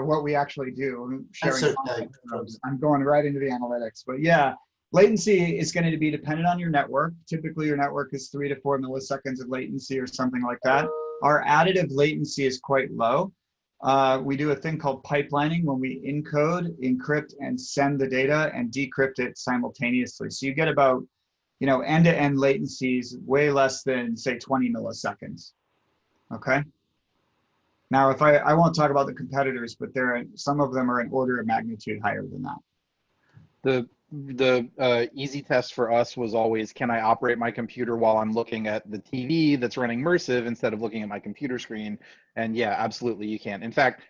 what we actually do. I'm sharing That's okay. content. I'm going right into the analytics. But yeah, latency is going to be dependent on your network. Typically, your network is 3 to 4 milliseconds of latency or something like that. Our additive latency is quite low. We do a thing called pipelining when we encode, encrypt, and send the data and decrypt it simultaneously. So you get about, end-to-end latencies way less than, say, 20 milliseconds. Okay. Now, if I won't talk about the competitors, but some of them are an order of magnitude higher than that. The easy test for us was always, can I operate my computer while I'm looking at the TV that's running Immersive instead of looking at my computer screen? And yeah, absolutely you can. In fact,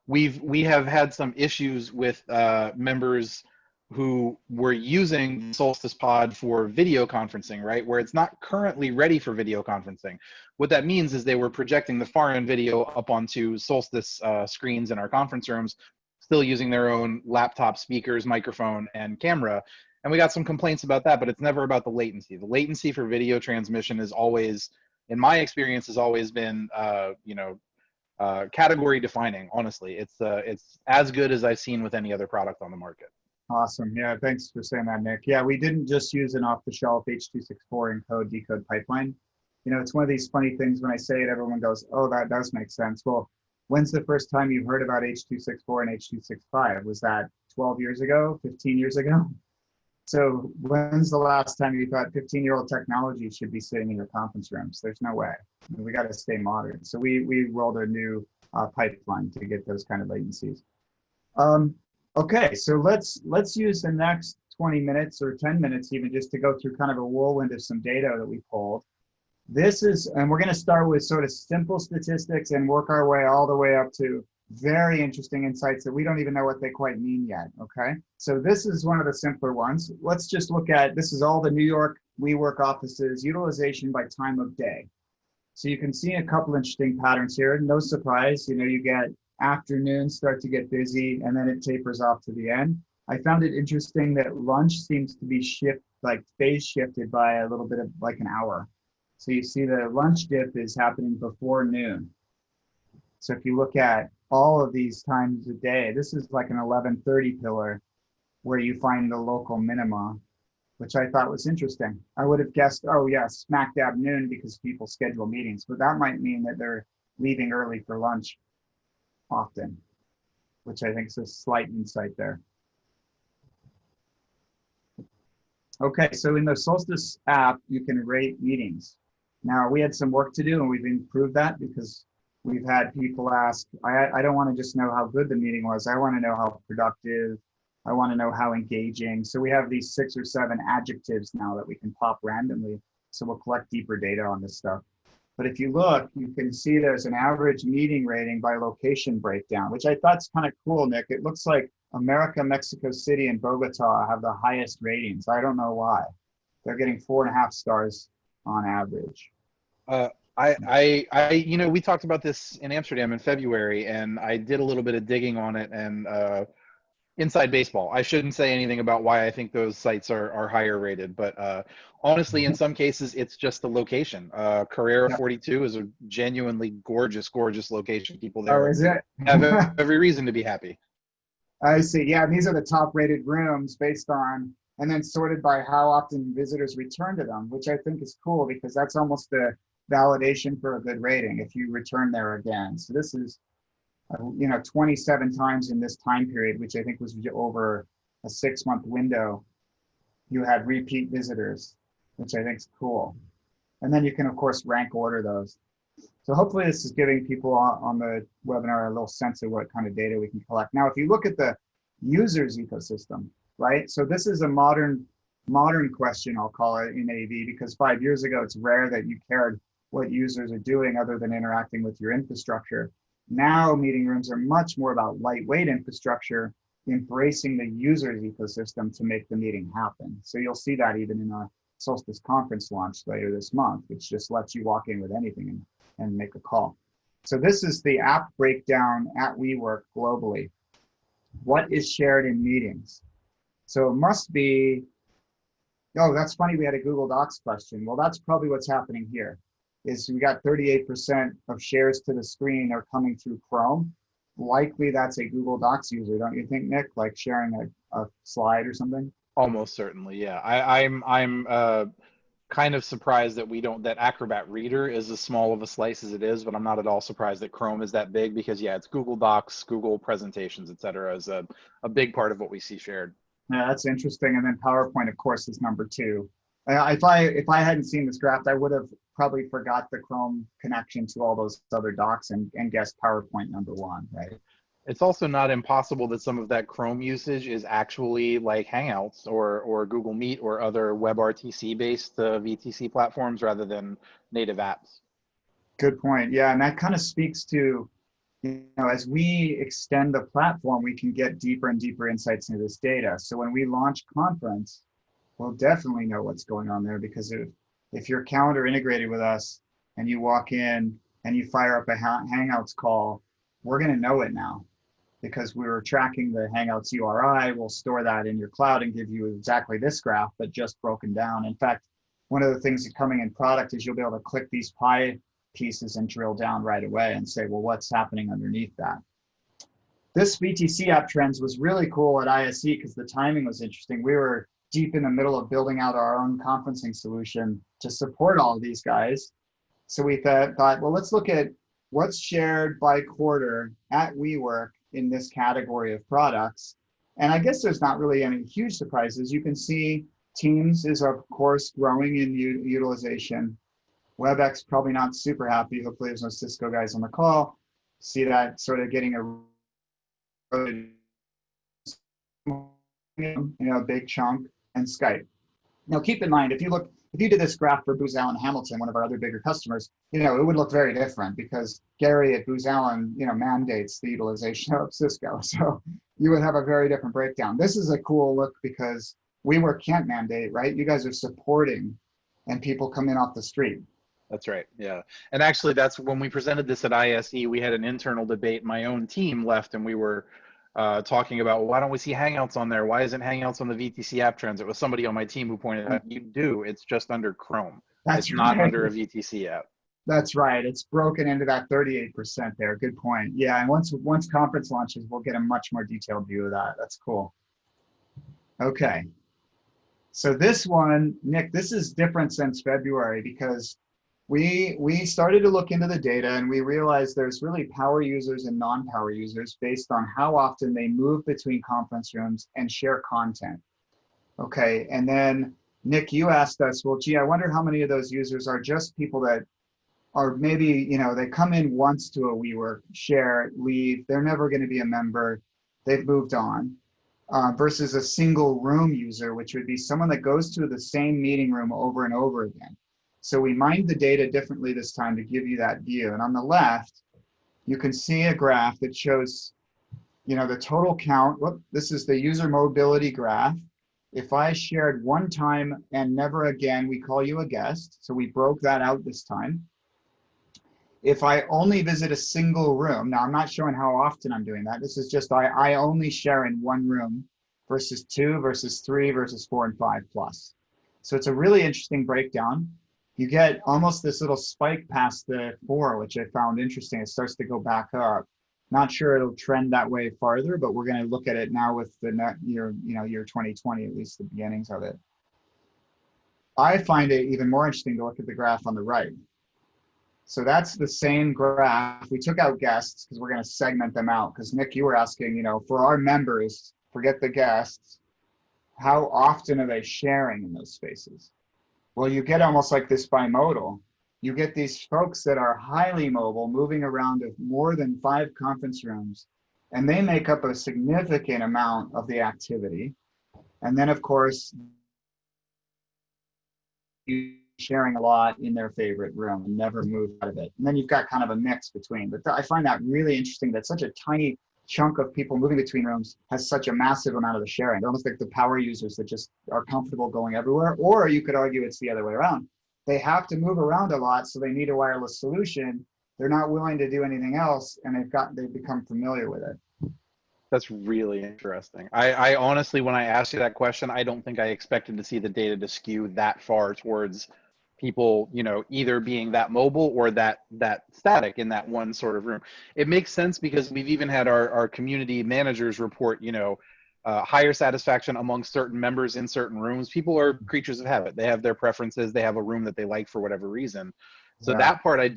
we have had some issues with members who were using Solstice Pod for video conferencing, right? Where it's not currently ready for video conferencing. What that means is they were projecting the far end video up onto Solstice screens in our conference rooms, still using their own laptop speakers, microphone, and camera. And we got some complaints about that, but it's never about the latency. The latency for video transmission is always, in my experience, has always been, category defining. Honestly, it's as good as I've seen with any other product on the market. Awesome. Yeah, thanks for saying that, Nick. Yeah, we didn't just use an off-the-shelf H.264 encode decode pipeline. It's one of these funny things when I say it, everyone goes, oh, that does make sense. Well, when's the first time you heard about H.264 and H.265? Was that 12 years ago, 15 years ago? So when's the last time you thought 15-year-old technology should be sitting in your conference rooms? There's no way. We got to stay modern. So we rolled a new pipeline to get those kind of latencies. Okay, so let's use the next 20 minutes or 10 minutes even just to go through kind of a whirlwind of some data that we pulled. And we're going to start with sort of simple statistics and work our way all the way up to very interesting insights that we don't even know what they quite mean yet, okay? So this is one of the simpler ones. Let's just look at, this is all the New York WeWork offices, utilization by time of day. So you can see a couple interesting patterns here. No surprise, you get afternoons start to get busy and then it tapers off to the end. I found it interesting that lunch seems to be phase shifted by a little bit of like an hour. So you see the lunch dip is happening before noon. So if you look at all of these times a day, this is like an 11:30 pillar where you find the local minima, which I thought was interesting. I would have guessed, oh yeah, smack dab noon because people schedule meetings, but that might mean that they're leaving early for lunch often, which I think is a slight insight there. Okay, so in the Solstice app, you can rate meetings. Now, we had some work to do and we've improved that because we've had people ask, I don't want to just know how good the meeting was. I want to know how productive. I want to know how engaging. So we have these 6 or 7 adjectives now that we can pop randomly. So we'll collect deeper data on this stuff. But if you look, you can see there's an average meeting rating by location breakdown, which I thought's kind of cool, Nick. It looks like America, Mexico City, and Bogota have the highest ratings. I don't know why. They're getting 4.5 stars on average. We talked about this in Amsterdam in February, and I did a little bit of digging on it and inside baseball. I shouldn't say anything about why I think those sites are higher rated, but honestly, in some cases, it's just the location. Carrera 42 is a genuinely gorgeous, gorgeous location. People there have every reason to be happy. I see. Yeah, these are the top rated rooms based on, and then sorted by how often visitors return to them, which I think is cool because that's almost a validation for a good rating if you return there again. So this is 27 times in this time period, which I think was over a 6-month window, you had repeat visitors, which I think is cool. And then you can, of course, rank order those. So hopefully this is giving people on the webinar a little sense of what kind of data we can collect. Now, if you look at the users ecosystem, right? So this is a modern question, I'll call it, in AV, because 5 years ago, it's rare that you cared what users are doing other than interacting with your infrastructure. Now, meeting rooms are much more about lightweight infrastructure, embracing the user's ecosystem to make the meeting happen. So you'll see that even in our Solstice conference launch later this month, which just lets you walk in with anything and make a call. So this is the app breakdown at WeWork globally. What is shared in meetings? So it must be, oh, that's funny, we had a Google Docs question. Well, that's probably what's happening here, is we got 38% of shares to the screen are coming through Chrome. Likely that's a Google Docs user, don't you think, Nick? Like sharing a slide or something? Almost certainly, yeah. I'm kind of surprised that that Acrobat Reader is as small of a slice as it is, but I'm not at all surprised that Chrome is that big because yeah, it's Google Docs, Google presentations, et cetera, is a big part of what we see shared. Yeah, that's interesting. And then PowerPoint, of course, is number 2. If I hadn't seen this graph, I would have probably forgot the Chrome connection to all those other docs and guessed PowerPoint number 1, right? It's also not impossible that some of that Chrome usage is actually like Hangouts or Google Meet or other WebRTC based VTC platforms rather than native apps. Good point. Yeah, and that kind of speaks to, as we extend the platform, we can get deeper and deeper insights into this data. So when we launch Conference, we'll definitely know what's going on there, because if your calendar integrated with us and you walk in and you fire up a Hangouts call, we're going to know it now, because we were tracking the Hangouts URI. We'll store that in your cloud and give you exactly this graph, but just broken down. In fact, one of the things that coming in product is you'll be able to click these pie pieces and drill down right away and say, well, what's happening underneath that? This VTC app trends was really cool at ISE because the timing was interesting. We were deep in the middle of building out our own conferencing solution to support all of these guys. So we thought, well, let's look at what's shared by quarter at WeWork in this category of products. And I guess there's not really any huge surprises. You can see Teams is, of course, growing in utilization. WebEx probably not super happy. Hopefully there's no Cisco guys on the call. See that sort of getting a big chunk, and Skype. Now keep in mind, if you did this graph for Booz Allen Hamilton, one of our other bigger customers, it would look very different because Gary at Booz Allen, mandates the utilization of Cisco. So you would have a very different breakdown. This is a cool look because WeWork can't mandate, right? You guys are supporting and people come in off the street. That's right, yeah. And actually that's when we presented this at ISE, we had an internal debate. My own team left and we were talking about, well, why don't we see Hangouts on there? Why isn't Hangouts on the VTC app trends? It was somebody on my team who pointed out, you do, it's just under Chrome. It's not under a VTC app. That's right. It's broken into that 38% there. Good point. Yeah, and once Conference launches, we'll get a much more detailed view of that. That's cool. Okay. So this one, Nick, this is different since February because we started to look into the data and we realized there's really power users and non-power users based on how often they move between conference rooms and share content. Okay, and then Nick, you asked us, well, gee, I wonder how many of those users are just people that are maybe, they come in once to a WeWork, share, leave, they're never going to be a member, they've moved on, versus a single room user, which would be someone that goes to the same meeting room over and over again. So we mined the data differently this time to give you that view. And on the left, you can see a graph that shows, the total count. Whoop, this is the user mobility graph. If I shared one time and never again, we call you a guest. So we broke that out this time. If I only visit a single room, now I'm not showing how often I'm doing that. This is just I only share in one room versus 2 versus 3 versus 4 and 5 plus. So it's a really interesting breakdown. You get almost this little spike past the 4, which I found interesting. It starts to go back up. Not sure it'll trend that way farther, but we're going to look at it now with the year 2020, at least the beginnings of it. I find it even more interesting to look at the graph on the right. So that's the same graph. We took out guests because we're going to segment them out. Because Nick, you were asking, for our members, forget the guests, how often are they sharing in those spaces? Well, you get almost like this bimodal. You get these folks that are highly mobile, moving around to more than 5 conference rooms, and they make up a significant amount of the activity. And then, of course, you sharing a lot in their favorite room and never move out of it. And then you've got kind of a mix between. But I find that really interesting that such a tiny chunk of people moving between rooms has such a massive amount of the sharing. They're almost like the power users that just are comfortable going everywhere. Or you could argue it's the other way around. They have to move around a lot, so they need a wireless solution. they're not willing to do anything else, and they've become familiar with it. That's really interesting. I honestly, when I asked you that question, I don't think I expected to see the data to skew that far towards people, either being that mobile or that static in that one sort of room. It makes sense because we've even had our community managers report, higher satisfaction among certain members in certain rooms. People are creatures of habit. They have their preferences. They have a room that they like for whatever reason. So Yeah. that part I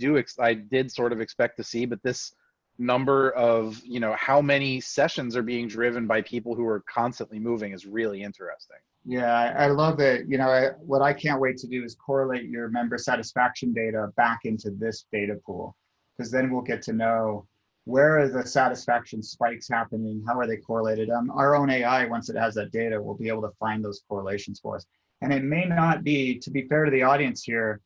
did sort of expect to see, but this number of, how many sessions are being driven by people who are constantly moving is really interesting. Yeah, I love it. What I can't wait to do is correlate your member satisfaction data back into this data pool, because then we'll get to know where are the satisfaction spikes happening, how are they correlated. Our own AI, once it has that data, will be able to find those correlations for us. And it may not be, to be fair to the audience here,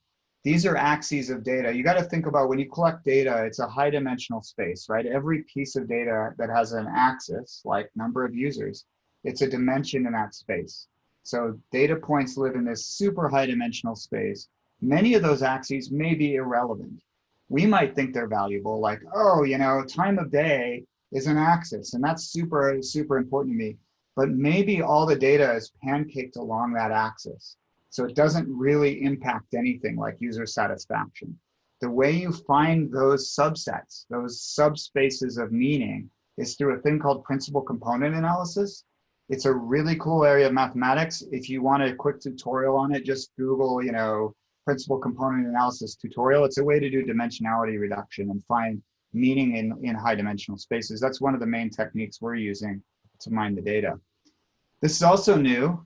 these are axes of data. You got to think about when you collect data, it's a high dimensional space, right? Every piece of data that has an axis, like number of users, it's a dimension in that space. So data points live in this super high dimensional space. Many of those axes may be irrelevant. We might think they're valuable, like, oh, time of day is an axis, and that's super, super important to me. But maybe all the data is pancaked along that axis. So it doesn't really impact anything like user satisfaction. The way you find those subsets, those subspaces of meaning, is through a thing called principal component analysis. It's a really cool area of mathematics. If you want a quick tutorial on it, just Google, principal component analysis tutorial. It's a way to do dimensionality reduction and find meaning in high dimensional spaces. That's one of the main techniques we're using to mine the data. This is also new.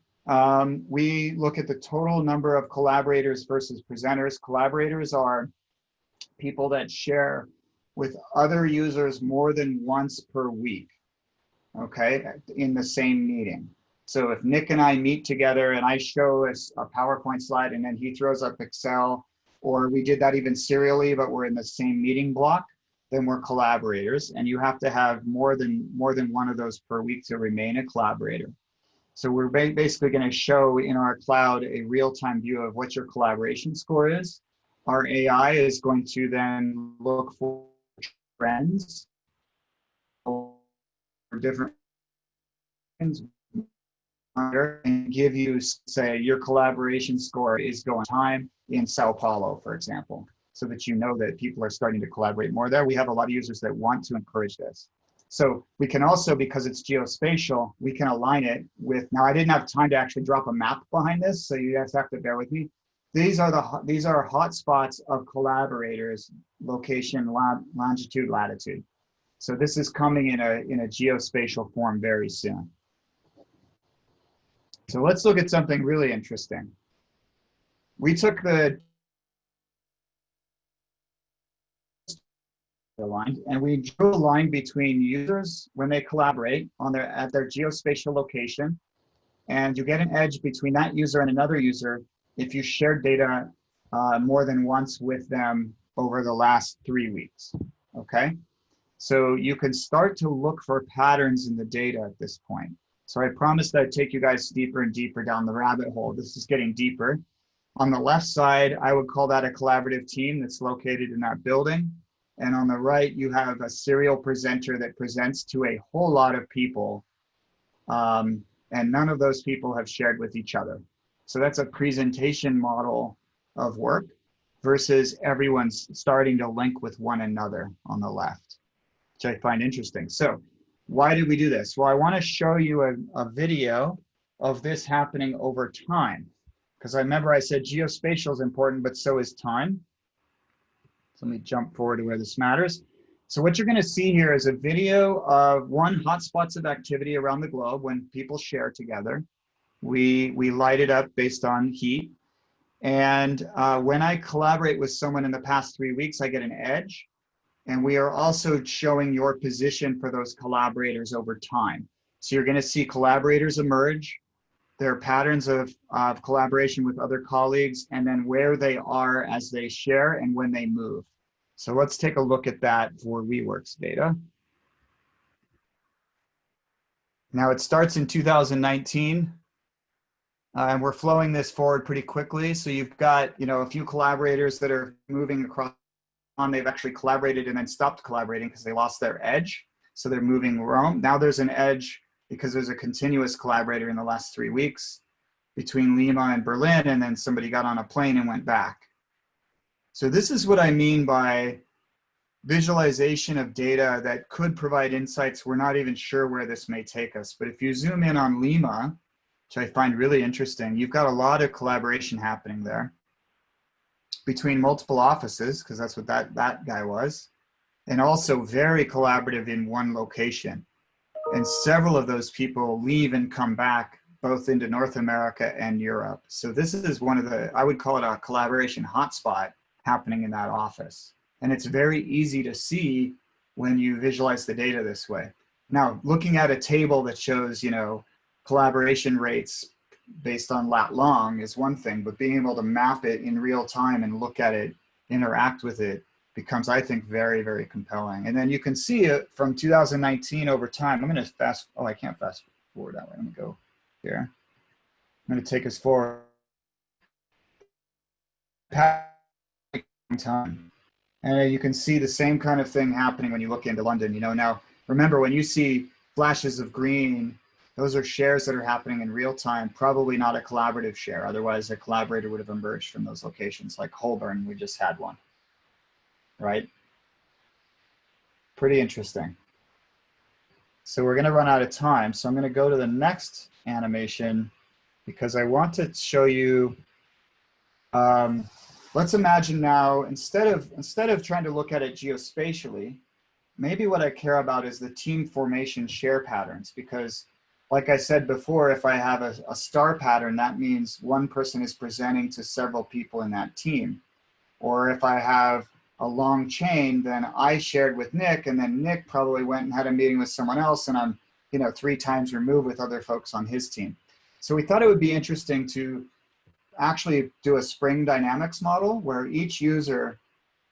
We look at the total number of collaborators versus presenters. Collaborators are people that share with other users more than once per week, okay, in the same meeting. So if Nick and I meet together and I show us a PowerPoint slide and then he throws up Excel, or we did that even serially, but we're in the same meeting block, then we're collaborators, and you have to have more than one of those per week to remain a collaborator. So we're basically going to show in our cloud a real-time view of what your collaboration score is. Our AI is going to then look for trends or different things and give you, say, your collaboration score is going time in Sao Paulo, for example, so that you know that people are starting to collaborate more there. We have a lot of users that want to encourage this. So we can also, because it's geospatial, we can align it with, now I didn't have time to actually drop a map behind this, so you guys have to bear with me. These are hotspots of collaborators, location, longitude, latitude. So this is coming in a geospatial form very soon. So let's look at something really interesting. We took the line and we drew a line between users when they collaborate at their geospatial location, and you get an edge between that user and another user if you share data more than once with them over the last 3 weeks, okay? So you can start to look for patterns in the data at this point. So I promised I'd take you guys deeper and deeper down the rabbit hole. This is getting deeper. On the left side, I would call that a collaborative team that's located in that building. And on the right, you have a serial presenter that presents to a whole lot of people. And none of those people have shared with each other. So that's a presentation model of work versus everyone's starting to link with one another on the left, which I find interesting. So why did we do this? Well, I want to show you a video of this happening over time, because I remember I said geospatial is important, but so is time. So let me jump forward to where this matters. So what you're going to see here is a video of hotspots of activity around the globe when people share together. We light it up based on heat. And when I collaborate with someone in the past 3 weeks, I get an edge. And we are also showing your position for those collaborators over time. So you're going to see collaborators emerge, their patterns of collaboration with other colleagues, and then where they are as they share and when they move. So let's take a look at that for WeWork's data. Now it starts in 2019, and we're flowing this forward pretty quickly. So you've got, a few collaborators that are moving across on, they've actually collaborated and then stopped collaborating because they lost their edge. So they're moving Rome. Now there's an edge because there's a continuous collaborator in the last 3 weeks between Lima and Berlin, and then somebody got on a plane and went back. So this is what I mean by visualization of data that could provide insights. We're not even sure where this may take us. But if you zoom in on Lima, which I find really interesting, you've got a lot of collaboration happening there between multiple offices, because that's what that guy was, and also very collaborative in one location. And several of those people leave and come back both into North America and Europe. So this is one of the, I would call it a collaboration hotspot happening in that office. And it's very easy to see when you visualize the data this way. Now, looking at a table that shows, you know, collaboration rates based on lat long is one thing, but being able to map it in real time and look at it, interact with it, becomes, I think, very, very compelling. And then you can see it from 2019 over time. I'm going to I can't fast forward that way. Let me go here. I'm going to take us forward. Time. And you can see the same kind of thing happening when you look into London. You know, now remember, when you see flashes of green, those are shares that are happening in real time, probably not a collaborative share. Otherwise, a collaborator would have emerged from those locations, like Holborn, we just had one, right? Pretty interesting. So we're going to run out of time. So I'm going to go to the next animation because I want to show you, let's imagine now, instead of trying to look at it geospatially, maybe what I care about is the team formation share patterns, because like I said before, if I have a star pattern, that means one person is presenting to several people in that team. Or if I have a long chain, then I shared with Nick, and then Nick probably went and had a meeting with someone else, and I'm, you know, 3 times removed with other folks on his team. So we thought it would be interesting to actually do a spring dynamics model where each user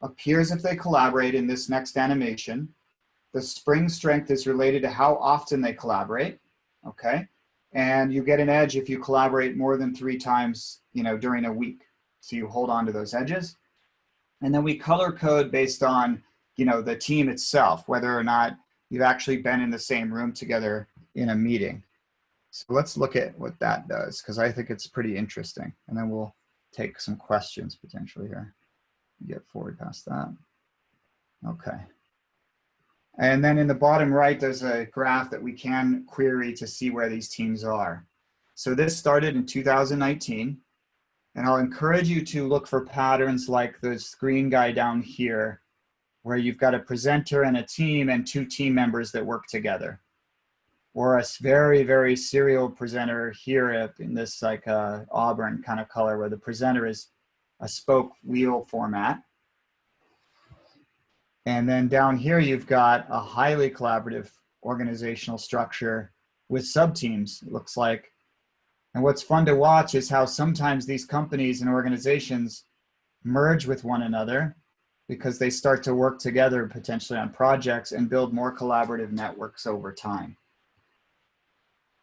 appears if they collaborate in this next animation. The spring strength is related to how often they collaborate, okay? And you get an edge if you collaborate more than 3 times, you know, during a week. So you hold on to those edges. And then we color code based on, you know, the team itself, whether or not you've actually been in the same room together in a meeting. So let's look at what that does, because I think it's pretty interesting. And then we'll take some questions potentially here. Get forward past that. Okay. And then in the bottom right, there's a graph that we can query to see where these teams are. So this started in 2019. And I'll encourage you to look for patterns like the screen guy down here, where you've got a presenter and a team and 2 team members that work together. Or a very, very serial presenter here in this like auburn kind of color, where the presenter is a spoke wheel format. And then down here, you've got a highly collaborative organizational structure with sub-teams, it looks like. And what's fun to watch is how sometimes these companies and organizations merge with one another because they start to work together potentially on projects and build more collaborative networks over time.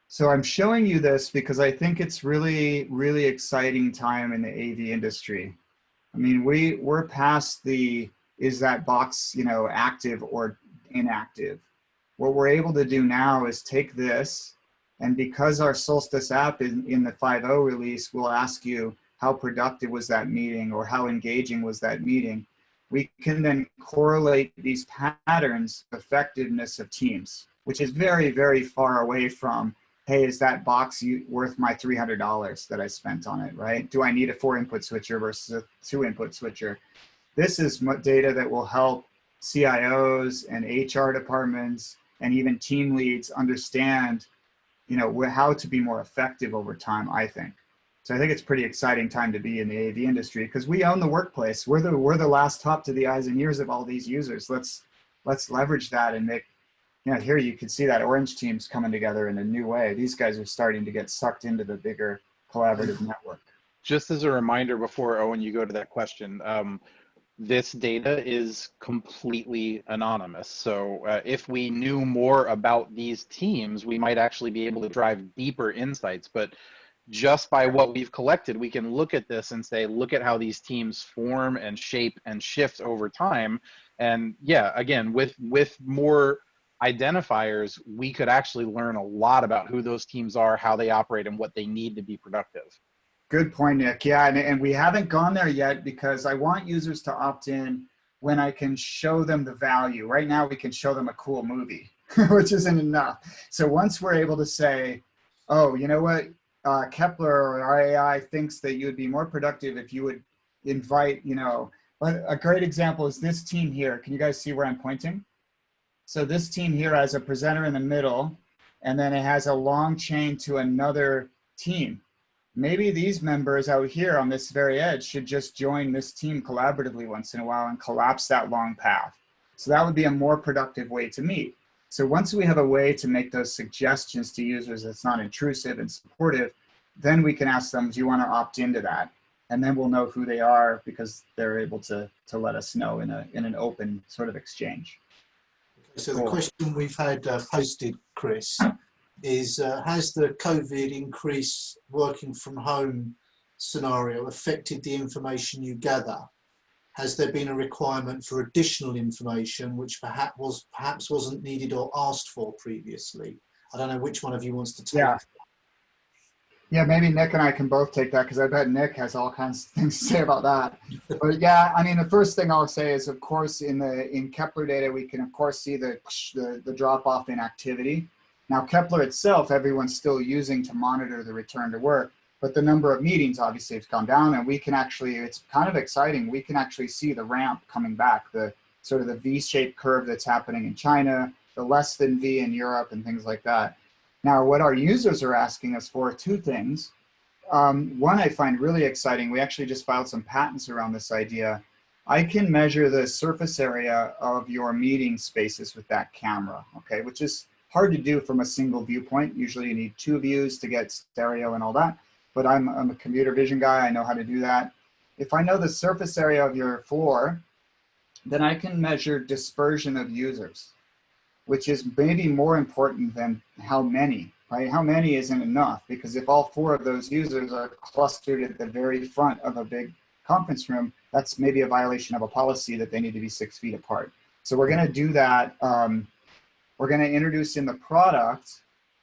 So I'm showing you this because I think it's really, really exciting time in the AV industry. I mean, we're past the, is that box, you know, active or inactive? What we're able to do now is take this, and because our Solstice app in the 5.0 release will ask you how productive was that meeting or how engaging was that meeting, we can then correlate these patterns of effectiveness of teams, which is very, very far away from, hey, is that box worth my $300 that I spent on it, right? Do I need a 4-input switcher versus a 2-input switcher? This is data that will help CIOs and HR departments and even team leads understand, you know, how to be more effective over time, I think. So I think it's a pretty exciting time to be in the AV industry because we own the workplace. We're the last top to the eyes and ears of all these users. Let's leverage that and make, you know, here you can see that orange team's coming together in a new way. These guys are starting to get sucked into the bigger collaborative network. Just as a reminder before, Owen, you go to that question, this data is completely anonymous. So if we knew more about these teams, we might actually be able to drive deeper insights. But just by what we've collected, we can look at this and say, look at how these teams form and shape and shift over time. And yeah, again, with more identifiers, we could actually learn a lot about who those teams are, how they operate, and what they need to be productive. Good point, Nick. Yeah, and we haven't gone there yet because I want users to opt in when I can show them the value. Right now, we can show them a cool movie, which isn't enough. So once we're able to say, oh, you know what, Kepler or our AI thinks that you would be more productive if you would invite, but a great example is this team here. Can you guys see where I'm pointing? So this team here has a presenter in the middle, and then it has a long chain to another team. Maybe these members out here on this very edge should just join this team collaboratively once in a while and collapse that long path. So that would be a more productive way to meet. So once we have a way to make those suggestions to users that's not intrusive and supportive, then we can ask them, do you want to opt into that? And then we'll know who they are because they're able to let us know in an open sort of exchange. So the question we've had posted, Chris, is has the COVID increase working from home scenario affected the information you gather? Has there been a requirement for additional information which perhaps wasn't needed or asked for previously? I don't know which one of you wants to take. Yeah, maybe Nick and I can both take that because I bet Nick has all kinds of things to say about that. But yeah, I mean, the first thing I'll say is, of course, in Kepler data, we can, of course, see the drop off in activity. Now, Kepler itself, everyone's still using to monitor the return to work, but the number of meetings obviously has gone down, and we can actually, it's kind of exciting, we can actually see the ramp coming back, the sort of the V-shaped curve that's happening in China, the less than V in Europe, and things like that. Now, what our users are asking us for, two things. One I find really exciting, we actually just filed some patents around this idea. I can measure the surface area of your meeting spaces with that camera, okay, which is hard to do from a single viewpoint. Usually you need two views to get stereo and all that, but I'm a computer vision guy, I know how to do that. If I know the surface area of your floor, then I can measure dispersion of users, which is maybe more important than how many, right? How many isn't enough, because if all 4 of those users are clustered at the very front of a big conference room, that's maybe a violation of a policy that they need to be 6 feet apart. So we're gonna do that. We're gonna introduce in the product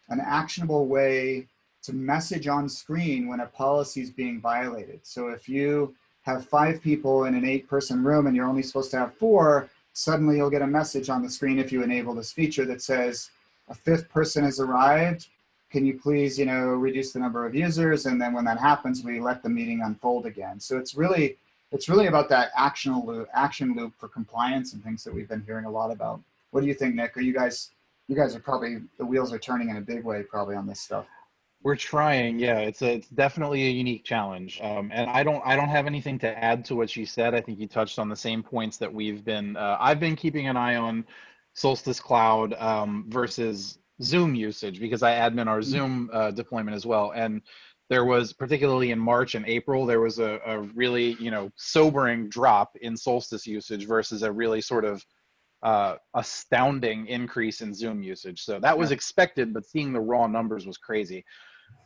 an actionable way to message on screen when a policy is being violated. So if you have 5 people in an 8-person room and you're only supposed to have 4, suddenly you'll get a message on the screen if you enable this feature that says, a 5th person has arrived. Can you please, reduce the number of users? And then when that happens, we let the meeting unfold again. So it's really about that action loop for compliance and things that we've been hearing a lot about. What do you think, Nick? You guys are probably, the wheels are turning in a big way probably on this stuff. We're trying, yeah. It's definitely a unique challenge, and I don't have anything to add to what you said. I think you touched on the same points that I've been keeping an eye on Solstice Cloud versus Zoom usage, because I admin our Zoom deployment as well. And there was, particularly in March and April, there was a really sobering drop in Solstice usage versus a really sort of astounding increase in Zoom usage. So that was expected, but seeing the raw numbers was crazy.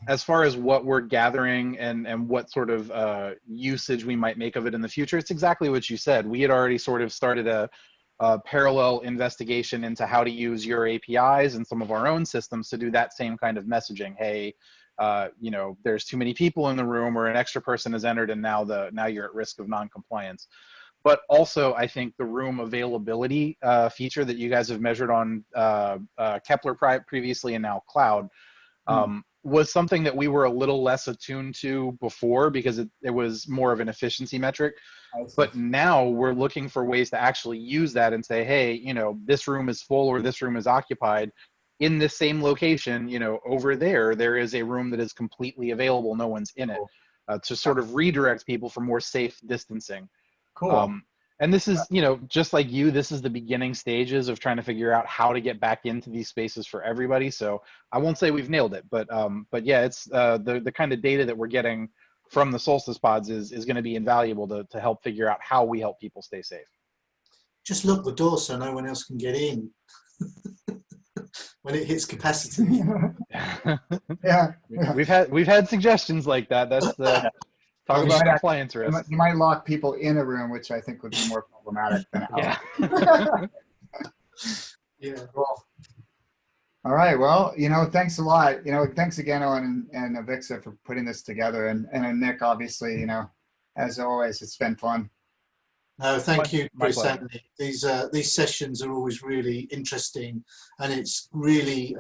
As far as what we're gathering and what sort of usage we might make of it in the future, it's exactly what you said. We had already sort of started a parallel investigation into how to use your APIs and some of our own systems to do that same kind of messaging. Hey, there's too many people in the room, or an extra person has entered, and now you're at risk of non-compliance. But also, I think the room availability feature that you guys have measured on Kepler previously and now Cloud was something that we were a little less attuned to before, because it was more of an efficiency metric. But now we're looking for ways to actually use that and say, hey, this room is full or this room is occupied. In this same location, over there is a room that is completely available, no one's in it, to sort of redirect people for more safe distancing. Cool. And this is, just like you, this is the beginning stages of trying to figure out how to get back into these spaces for everybody. So I won't say we've nailed it, but yeah, it's the kind of data that we're getting from the Solstice pods is going to be invaluable to help figure out how we help people stay safe. Just lock the door so no one else can get in when it hits capacity. Yeah. We've had suggestions like that. That's the talk You about might compliance risk. You might lock people in a room, which I think would be more problematic than out. Yeah. Yeah. Cool. All right. Well, thanks a lot. Thanks again, Owen and AVIXA for putting this together. And Nick, obviously, as always, it's been fun. No, thank you, My Chris. pleasure. And these sessions are always really interesting, and it's really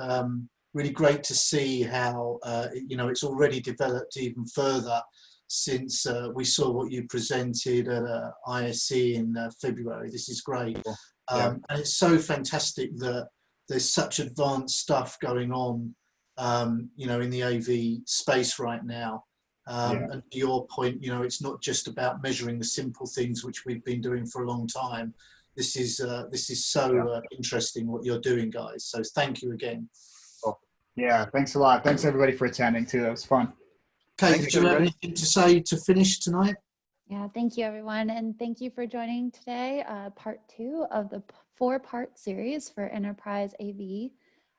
really great to see how it's already developed even further since we saw what you presented at ISE in February. This is great, Cool. Yeah. and it's so fantastic that there's such advanced stuff going on, in the AV space right now. Yeah. And to your point, it's not just about measuring the simple things which we've been doing for a long time. This is so interesting what you're doing, guys. So thank you again. Cool. Yeah. Thanks a lot. Thanks everybody for attending too. That was fun. Kate, Thanks, do you have everybody. anything to say to finish tonight? Yeah, thank you, everyone. And thank you for joining today, part 2 of the 4-part series for Enterprise AV.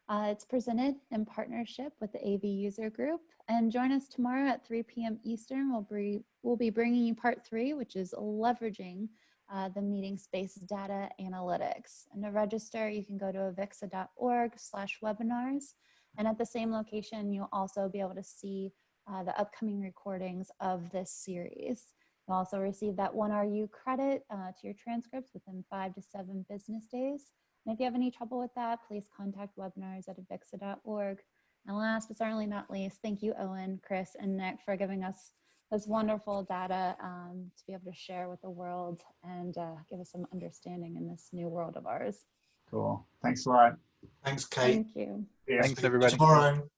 It's presented in partnership with the AV User Group. And join us tomorrow at 3 p.m. Eastern. We'll be bringing you part 3, which is leveraging the meeting space data analytics. And to register, you can go to avixa.org/webinars. And at the same location, you'll also be able to see the upcoming recordings of this series. You'll also receive that 1RU credit to your transcripts within 5 to 7 business days. And if you have any trouble with that, please contact webinars@avixa.org. And last but certainly not least, thank you, Owen, Chris, and Nick for giving us this wonderful data to be able to share with the world and give us some understanding in this new world of ours. Cool. Thanks a lot. Thanks, Kate. Thank you. Yeah. Thanks, everybody. Tomorrow.